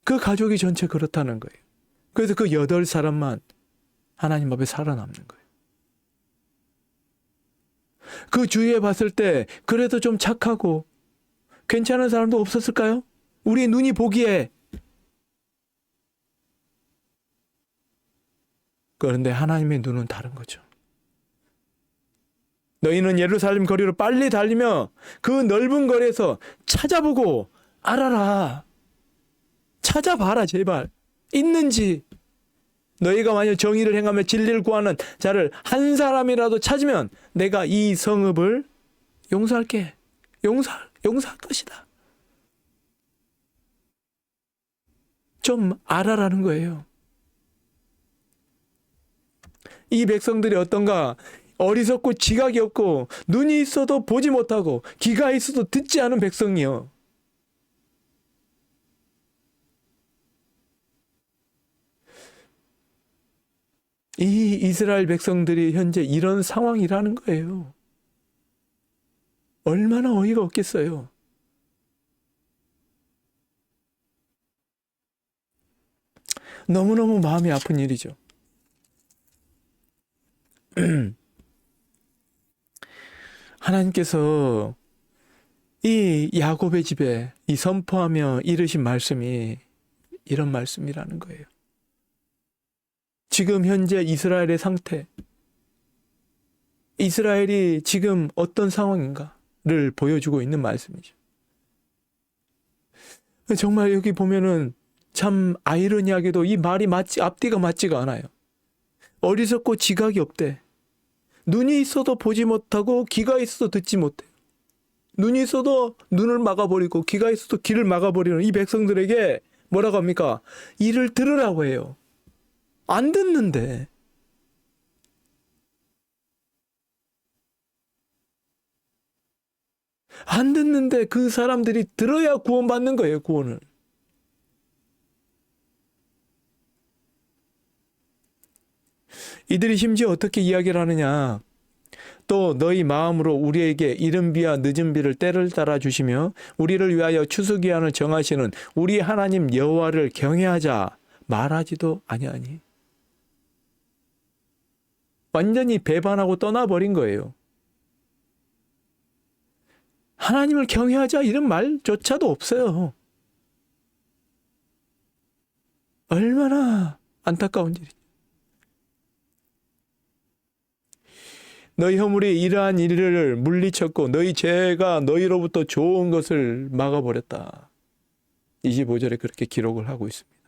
그 가족이 전체 그렇다는 거예요. 그래서 그 8사람만 하나님 앞에 살아남는 거예요. 그 주위에 봤을 때 그래도 좀 착하고 괜찮은 사람도 없었을까요? 우리 눈이 보기에. 그런데 하나님의 눈은 다른 거죠. 너희는 예루살렘 거리로 빨리 달리며 그 넓은 거리에서 찾아보고 알아라. 찾아봐라 제발. 있는지. 너희가 만약 정의를 행하며 진리를 구하는 자를 한 사람이라도 찾으면 내가 이 성읍을 용서할게. 용서할 것이다. 좀 알아라는 거예요. 이 백성들이 어떤가? 어리석고 지각이 없고 눈이 있어도 보지 못하고 귀가 있어도 듣지 않은 백성이요. 이 이스라엘 백성들이 현재 이런 상황이라는 거예요. 얼마나 어이가 없겠어요. 너무너무 마음이 아픈 일이죠. 하나님께서 이 야곱의 집에 이 선포하며 이르신 말씀이 이런 말씀이라는 거예요. 지금 현재 이스라엘의 상태, 이스라엘이 지금 어떤 상황인가를 보여주고 있는 말씀이죠. 정말 여기 보면은 참 아이러니하게도 이 말이 앞뒤가 맞지가 않아요. 어리석고 지각이 없대. 눈이 있어도 보지 못하고 귀가 있어도 듣지 못해. 눈이 있어도 눈을 막아버리고 귀가 있어도 귀를 막아버리는 이 백성들에게 뭐라고 합니까? 이를 들으라고 해요. 안 듣는데. 안 듣는데 그 사람들이 들어야 구원받는 거예요, 구원을. 이들이 심지어 어떻게 이야기를 하느냐. 또 너희 마음으로 우리에게 이른 비와 늦은 비를 때를 따라 주시며 우리를 위하여 추수기한을 정하시는 우리 하나님 여호와를 경외하자 말하지도 아니하니. 완전히 배반하고 떠나버린 거예요. 하나님을 경외하자 이런 말조차도 없어요. 얼마나 안타까운 일이죠. 너희 허물이 이러한 일을 물리쳤고 너희 죄가 너희로부터 좋은 것을 막아버렸다. 25절에 그렇게 기록을 하고 있습니다.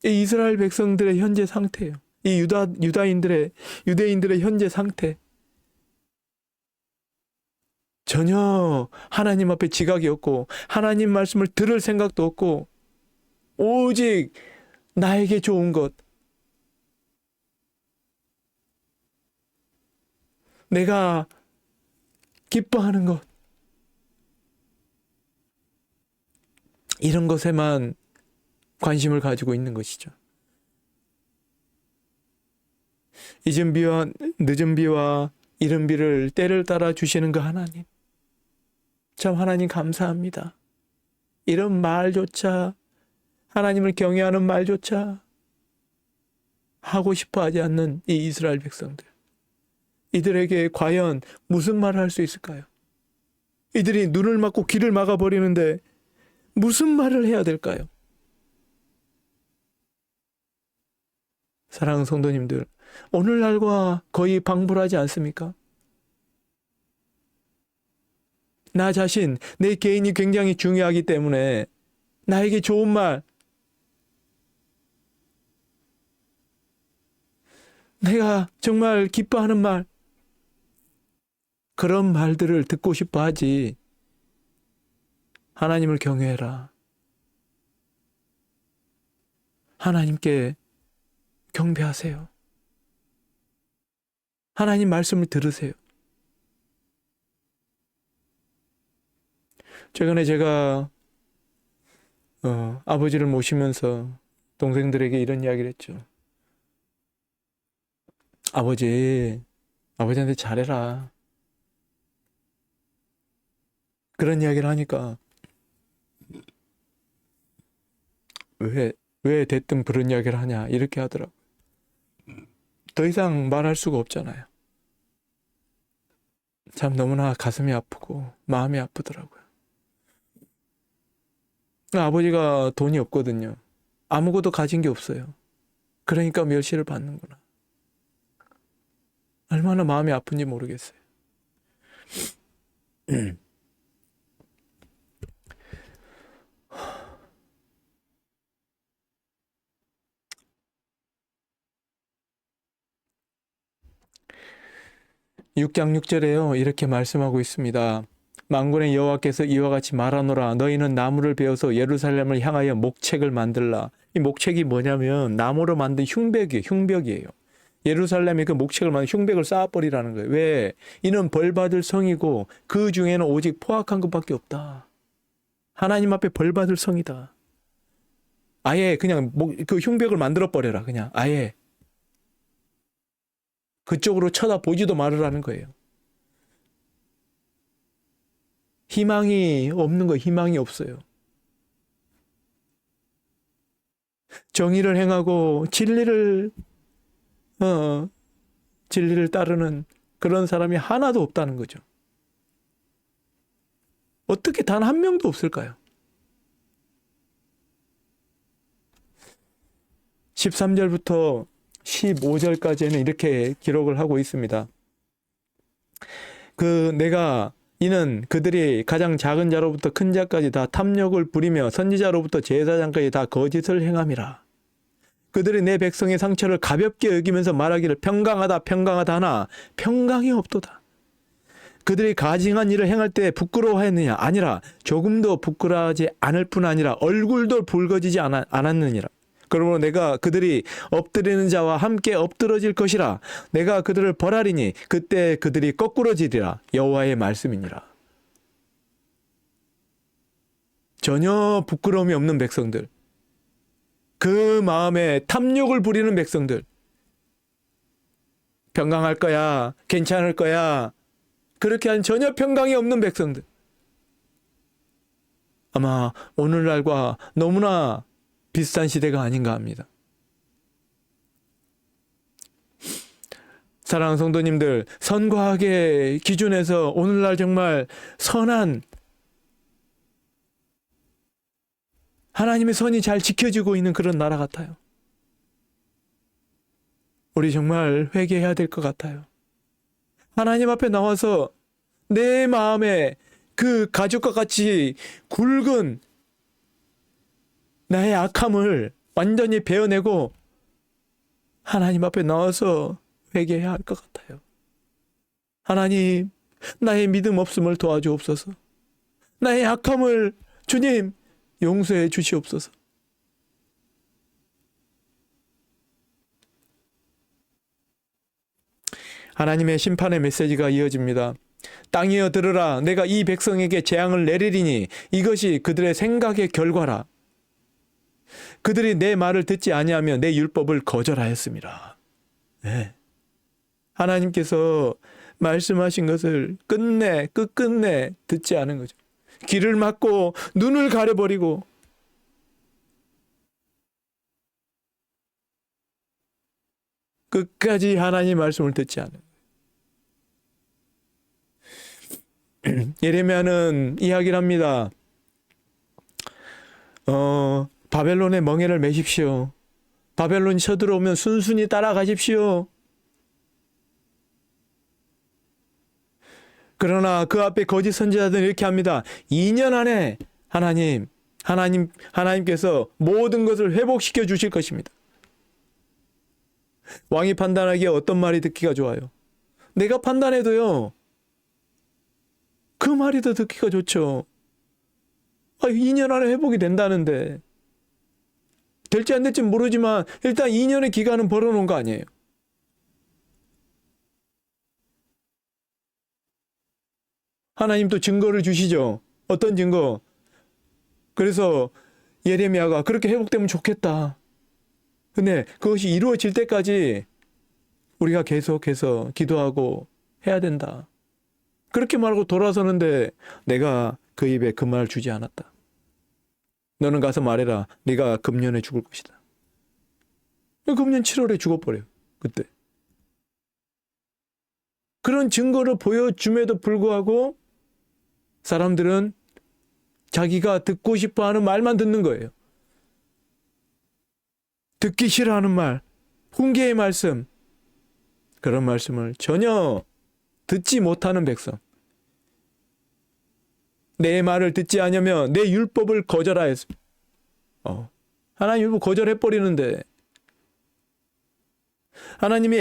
이 이스라엘 백성들의 현재 상태예요. 이 유대인들의 현재 상태. 전혀 하나님 앞에 지각이 없고 하나님 말씀을 들을 생각도 없고 오직 나에게 좋은 것, 내가 기뻐하는 것, 이런 것에만 관심을 가지고 있는 것이죠. 이른 비와 늦은 비와 이른 비를 때를 따라 주시는 그 하나님, 참 하나님 감사합니다. 이런 말조차, 하나님을 경외하는 말조차 하고 싶어 하지 않는 이 이스라엘 백성들, 이들에게 과연 무슨 말을 할 수 있을까요? 이들이 눈을 막고 귀를 막아버리는데 무슨 말을 해야 될까요? 사랑하는 성도님들, 오늘날과 거의 방불하지 않습니까? 나 자신, 내 개인이 굉장히 중요하기 때문에 나에게 좋은 말, 내가 정말 기뻐하는 말, 그런 말들을 듣고 싶어 하지. 하나님을 경외해라. 하나님께 경배하세요. 하나님 말씀을 들으세요. 최근에 제가 아버지를 모시면서 동생들에게 이런 이야기를 했죠. 아버지한테 잘해라. 그런 이야기를 하니까 왜 대뜸 그런 이야기를 하냐 이렇게 하더라고요. 더 이상 말할 수가 없잖아요. 참 너무나 가슴이 아프고 마음이 아프더라고요. 아버지가 돈이 없거든요. 아무것도 가진 게 없어요. 그러니까 멸시를 받는구나. 얼마나 마음이 아픈지 모르겠어요. 육 장 6절에요. 이렇게 말씀하고 있습니다. 만군의 여호와께서 이와 같이 말하노라. 너희는 나무를 베어서 예루살렘을 향하여 목책을 만들라. 이 목책이 뭐냐면 나무로 만든 흉벽이에요. 예루살렘에 그 목책을 만든 흉벽을 쌓아버리라는 거예요. 왜? 이는 벌받을 성이고 그 중에는 오직 포악한 것밖에 없다. 하나님 앞에 벌받을 성이다. 아예 그냥 그 흉벽을 만들어버려라. 그냥 아예. 그쪽으로 쳐다보지도 말으라는 거예요. 희망이 없는 거예요. 희망이 없어요. 정의를 행하고 진리를 따르는 그런 사람이 하나도 없다는 거죠. 어떻게 단 한 명도 없을까요? 13절부터 15절까지는 이렇게 기록을 하고 있습니다. 내가 이는 그들이 가장 작은 자로부터 큰 자까지 다 탐욕을 부리며 선지자로부터 제사장까지 다 거짓을 행함이라. 그들이 내 백성의 상처를 가볍게 여기면서 말하기를 평강하다 평강하다 하나 평강이 없도다. 그들이 가증한 일을 행할 때 부끄러워하였느냐? 아니라 조금도 부끄러워하지 않을 뿐 아니라 얼굴도 붉어지지 않았느니라. 그러므로 내가 그들이 엎드리는 자와 함께 엎드러질 것이라. 내가 그들을 벌하리니 그때 그들이 거꾸러지리라. 여호와의 말씀이니라. 전혀 부끄러움이 없는 백성들, 그 마음에 탐욕을 부리는 백성들, 평강할 거야, 괜찮을 거야, 그렇게 한 전혀 평강이 없는 백성들, 아마 오늘날과 너무나 비슷한 시대가 아닌가 합니다. 사랑하는 성도님들, 선과학의 기준에서 오늘날 정말 선한 하나님의 선이 잘 지켜지고 있는 그런 나라 같아요. 우리 정말 회개해야 될 것 같아요. 하나님 앞에 나와서 내 마음에 그 가죽과 같이 굵은 나의 악함을 완전히 베어내고 하나님 앞에 나와서 회개해야 할 것 같아요. 하나님, 나의 믿음 없음을 도와주옵소서. 나의 악함을 주님 용서해 주시옵소서. 하나님의 심판의 메시지가 이어집니다. 땅이여 들으라. 내가 이 백성에게 재앙을 내리리니 이것이 그들의 생각의 결과라. 그들이 내 말을 듣지 아니하며 내 율법을 거절하였습니다. 네. 하나님께서 말씀하신 것을 끝끝내 듣지 않은 거죠. 귀를 막고 눈을 가려버리고 끝까지 하나님 말씀을 듣지 않은 거예요. 예레미야는 이야기를 합니다. 바벨론의 멍에를 매십시오. 바벨론이 쳐들어오면 순순히 따라가십시오. 그러나 그 앞에 거짓 선지자들은 이렇게 합니다. 2년 안에 하나님께서 모든 것을 회복시켜 주실 것입니다. 왕이 판단하기에 어떤 말이 듣기가 좋아요? 내가 판단해도요, 그 말이 더 듣기가 좋죠. 2년 안에 회복이 된다는데, 될지 안 될지 모르지만 일단 2년의 기간은 벌어놓은 거 아니에요. 하나님도 증거를 주시죠. 어떤 증거? 그래서 예레미야가 그렇게 회복되면 좋겠다. 근데 그것이 이루어질 때까지 우리가 계속해서 기도하고 해야 된다. 그렇게 말하고 돌아서는데 내가 그 입에 그 말 주지 않았다. 너는 가서 말해라. 네가 금년에 죽을 것이다. 금년 7월에 죽어버려요. 그때. 그런 증거를 보여줌에도 불구하고 사람들은 자기가 듣고 싶어하는 말만 듣는 거예요. 듣기 싫어하는 말, 훈계의 말씀, 그런 말씀을 전혀 듣지 못하는 백성. 내 말을 듣지 않으면 내 율법을 거절하였습니다. 하나님 율법 거절해버리는데, 하나님이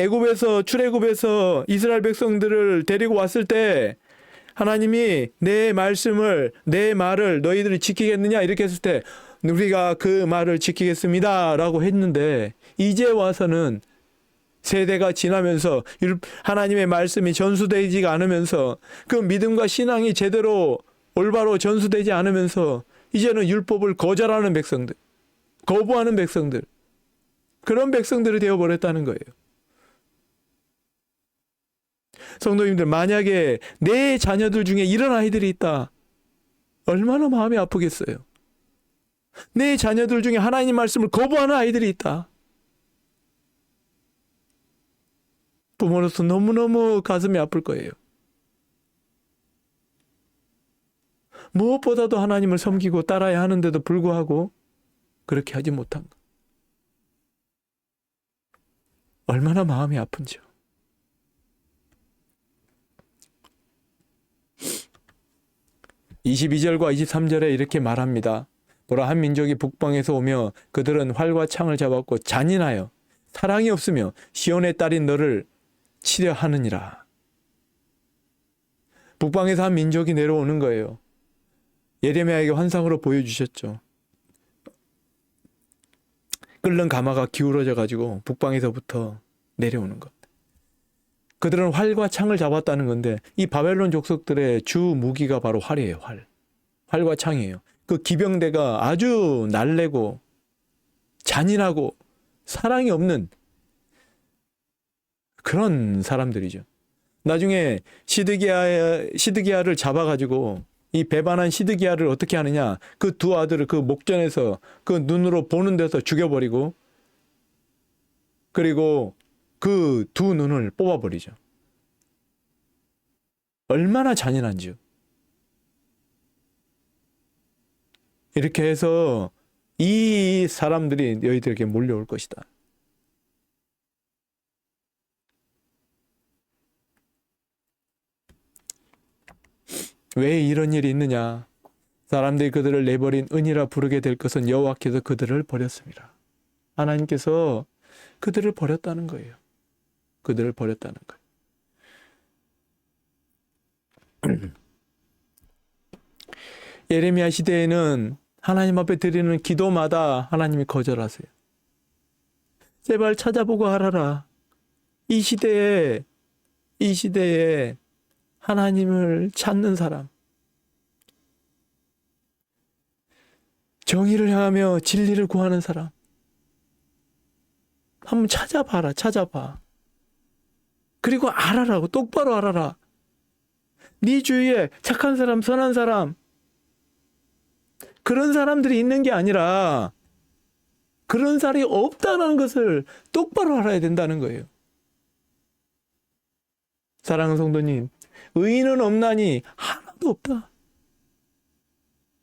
출애굽에서 이스라엘 백성들을 데리고 왔을 때 하나님이 내 말을 너희들이 지키겠느냐 이렇게 했을 때 우리가 그 말을 지키겠습니다 라고 했는데, 이제 와서는 세대가 지나면서 하나님의 말씀이 전수되지가 않으면서 그 믿음과 신앙이 제대로 올바로 전수되지 않으면서 이제는 율법을 거절하는 백성들, 거부하는 백성들, 그런 백성들이 되어버렸다는 거예요. 성도님들, 만약에 내 자녀들 중에 이런 아이들이 있다, 얼마나 마음이 아프겠어요. 내 자녀들 중에 하나님 말씀을 거부하는 아이들이 있다. 부모로서 너무너무 가슴이 아플 거예요. 무엇보다도 하나님을 섬기고 따라야 하는데도 불구하고 그렇게 하지 못한 것. 얼마나 마음이 아픈지요. (22절과 23절에) 이렇게 말합니다. 보라, 한 민족이 북방에서 오며 그들은 활과 창을 잡았고 잔인하여 사랑이 없으며 시온의 딸인 너를 치려 하느니라. 북방에서 한 민족이 내려오는 거예요. 예레미야에게 환상으로 보여주셨죠. 끓는 가마가 기울어져 가지고 북방에서부터 내려오는 것. 그들은 활과 창을 잡았다는 건데, 이 바벨론 족속들의 주 무기가 바로 활이에요. 활과 창이에요. 그 기병대가 아주 날래고 잔인하고 사랑이 없는 그런 사람들이죠. 나중에 시드기야를 잡아가지고 이 배반한 시드기야를 어떻게 하느냐, 그 두 아들을 그 목전에서 그 눈으로 보는 데서 죽여버리고, 그리고 그 두 눈을 뽑아버리죠. 얼마나 잔인한지요. 이렇게 해서 이 사람들이 너희들에게 몰려올 것이다. 왜 이런 일이 있느냐? 사람들이 그들을 내버린 은이라 부르게 될 것은 여호와께서 그들을 버렸습니다. 하나님께서 그들을 버렸다는 거예요. 그들을 버렸다는 거예요. 예레미야 시대에는 하나님 앞에 드리는 기도마다 하나님이 거절하세요. 제발 찾아보고 알아라. 이 시대에 하나님을 찾는 사람, 정의를 향하며 진리를 구하는 사람, 한번 찾아봐. 그리고 알아라고, 똑바로 알아라. 네 주위에 착한 사람, 선한 사람, 그런 사람들이 있는 게 아니라 그런 사람이 없다는 것을 똑바로 알아야 된다는 거예요. 사랑하는 성도님, 의인은 없나니 하나도 없다.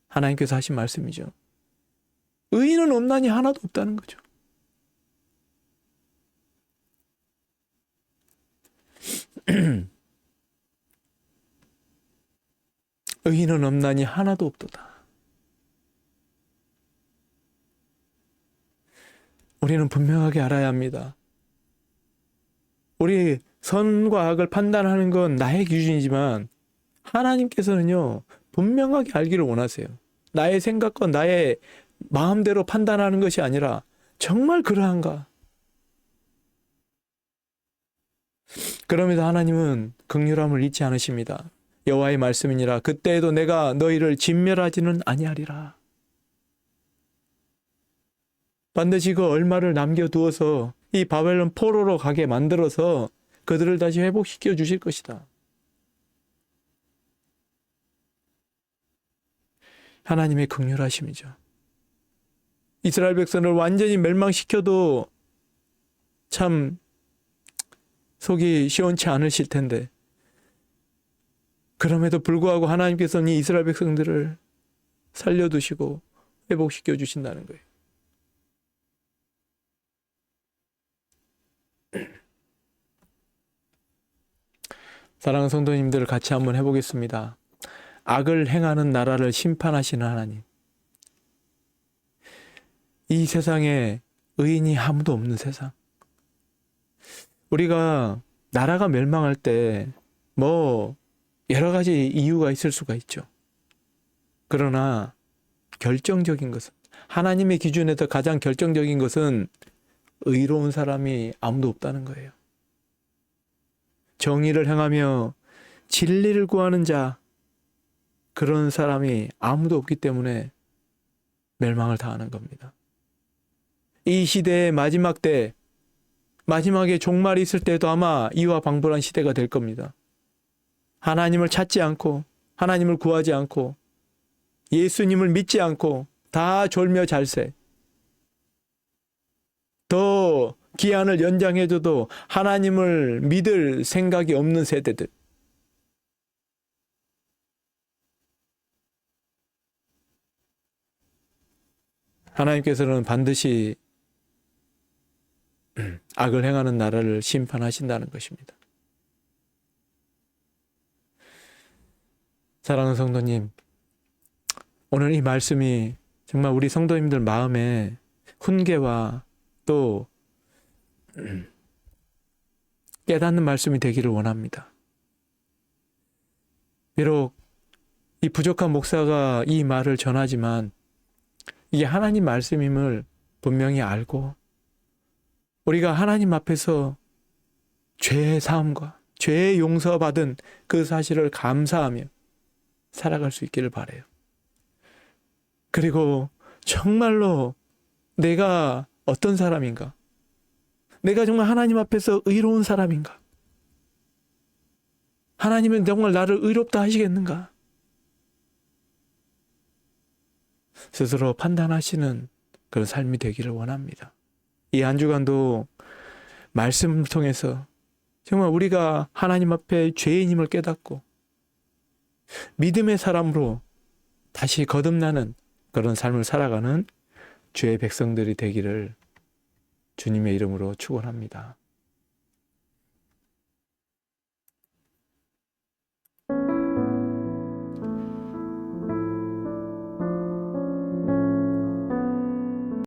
하나님께서 하신 말씀이죠. 의인은 없나니 하나도 없다는 거죠. 의인은 없나니 하나도 없도다. 우리는 분명하게 알아야 합니다. 우리 선과 악을 판단하는 건 나의 기준이지만 하나님께서는요, 분명하게 알기를 원하세요. 나의 생각과 나의 마음대로 판단하는 것이 아니라 정말 그러한가? 그럼에도 하나님은 긍휼함을 잊지 않으십니다. 여호와의 말씀이니라. 그때에도 내가 너희를 진멸하지는 아니하리라. 반드시 그 얼마를 남겨두어서 이 바벨론 포로로 가게 만들어서 그들을 다시 회복시켜 주실 것이다. 하나님의 긍휼하심이죠. 이스라엘 백성을 완전히 멸망시켜도 참 속이 시원치 않으실 텐데, 그럼에도 불구하고 하나님께서는 이 이스라엘 백성들을 살려두시고 회복시켜 주신다는 거예요. 사랑하는 성도님들, 같이 한번 해보겠습니다. 악을 행하는 나라를 심판하시는 하나님. 이 세상에 의인이 아무도 없는 세상. 우리가 나라가 멸망할 때 여러 가지 이유가 있을 수가 있죠. 그러나 결정적인 것은, 하나님의 기준에서 가장 결정적인 것은 의로운 사람이 아무도 없다는 거예요. 정의를 행하며 진리를 구하는 자, 그런 사람이 아무도 없기 때문에 멸망을 당하는 겁니다. 이 시대의 마지막 때, 마지막에 종말이 있을 때도 아마 이와 방불한 시대가 될 겁니다. 하나님을 찾지 않고, 하나님을 구하지 않고, 예수님을 믿지 않고 다 졸며 잘세. 더 기한을 연장해줘도 하나님을 믿을 생각이 없는 세대들. 하나님께서는 반드시 악을 행하는 나라를 심판하신다는 것입니다. 사랑하는 성도님, 오늘 이 말씀이 정말 우리 성도님들 마음에 훈계와 또 깨닫는 말씀이 되기를 원합니다. 비록 이 부족한 목사가 이 말을 전하지만 이게 하나님 말씀임을 분명히 알고 우리가 하나님 앞에서 죄의 사함과 죄의 용서받은 그 사실을 감사하며 살아갈 수 있기를 바라요. 그리고 정말로 내가 어떤 사람인가? 내가 정말 하나님 앞에서 의로운 사람인가? 하나님은 정말 나를 의롭다 하시겠는가? 스스로 판단하시는 그런 삶이 되기를 원합니다. 이 한 주간도 말씀을 통해서 정말 우리가 하나님 앞에 죄인임을 깨닫고 믿음의 사람으로 다시 거듭나는 그런 삶을 살아가는 주의 백성들이 되기를 주님의 이름으로 축원합니다.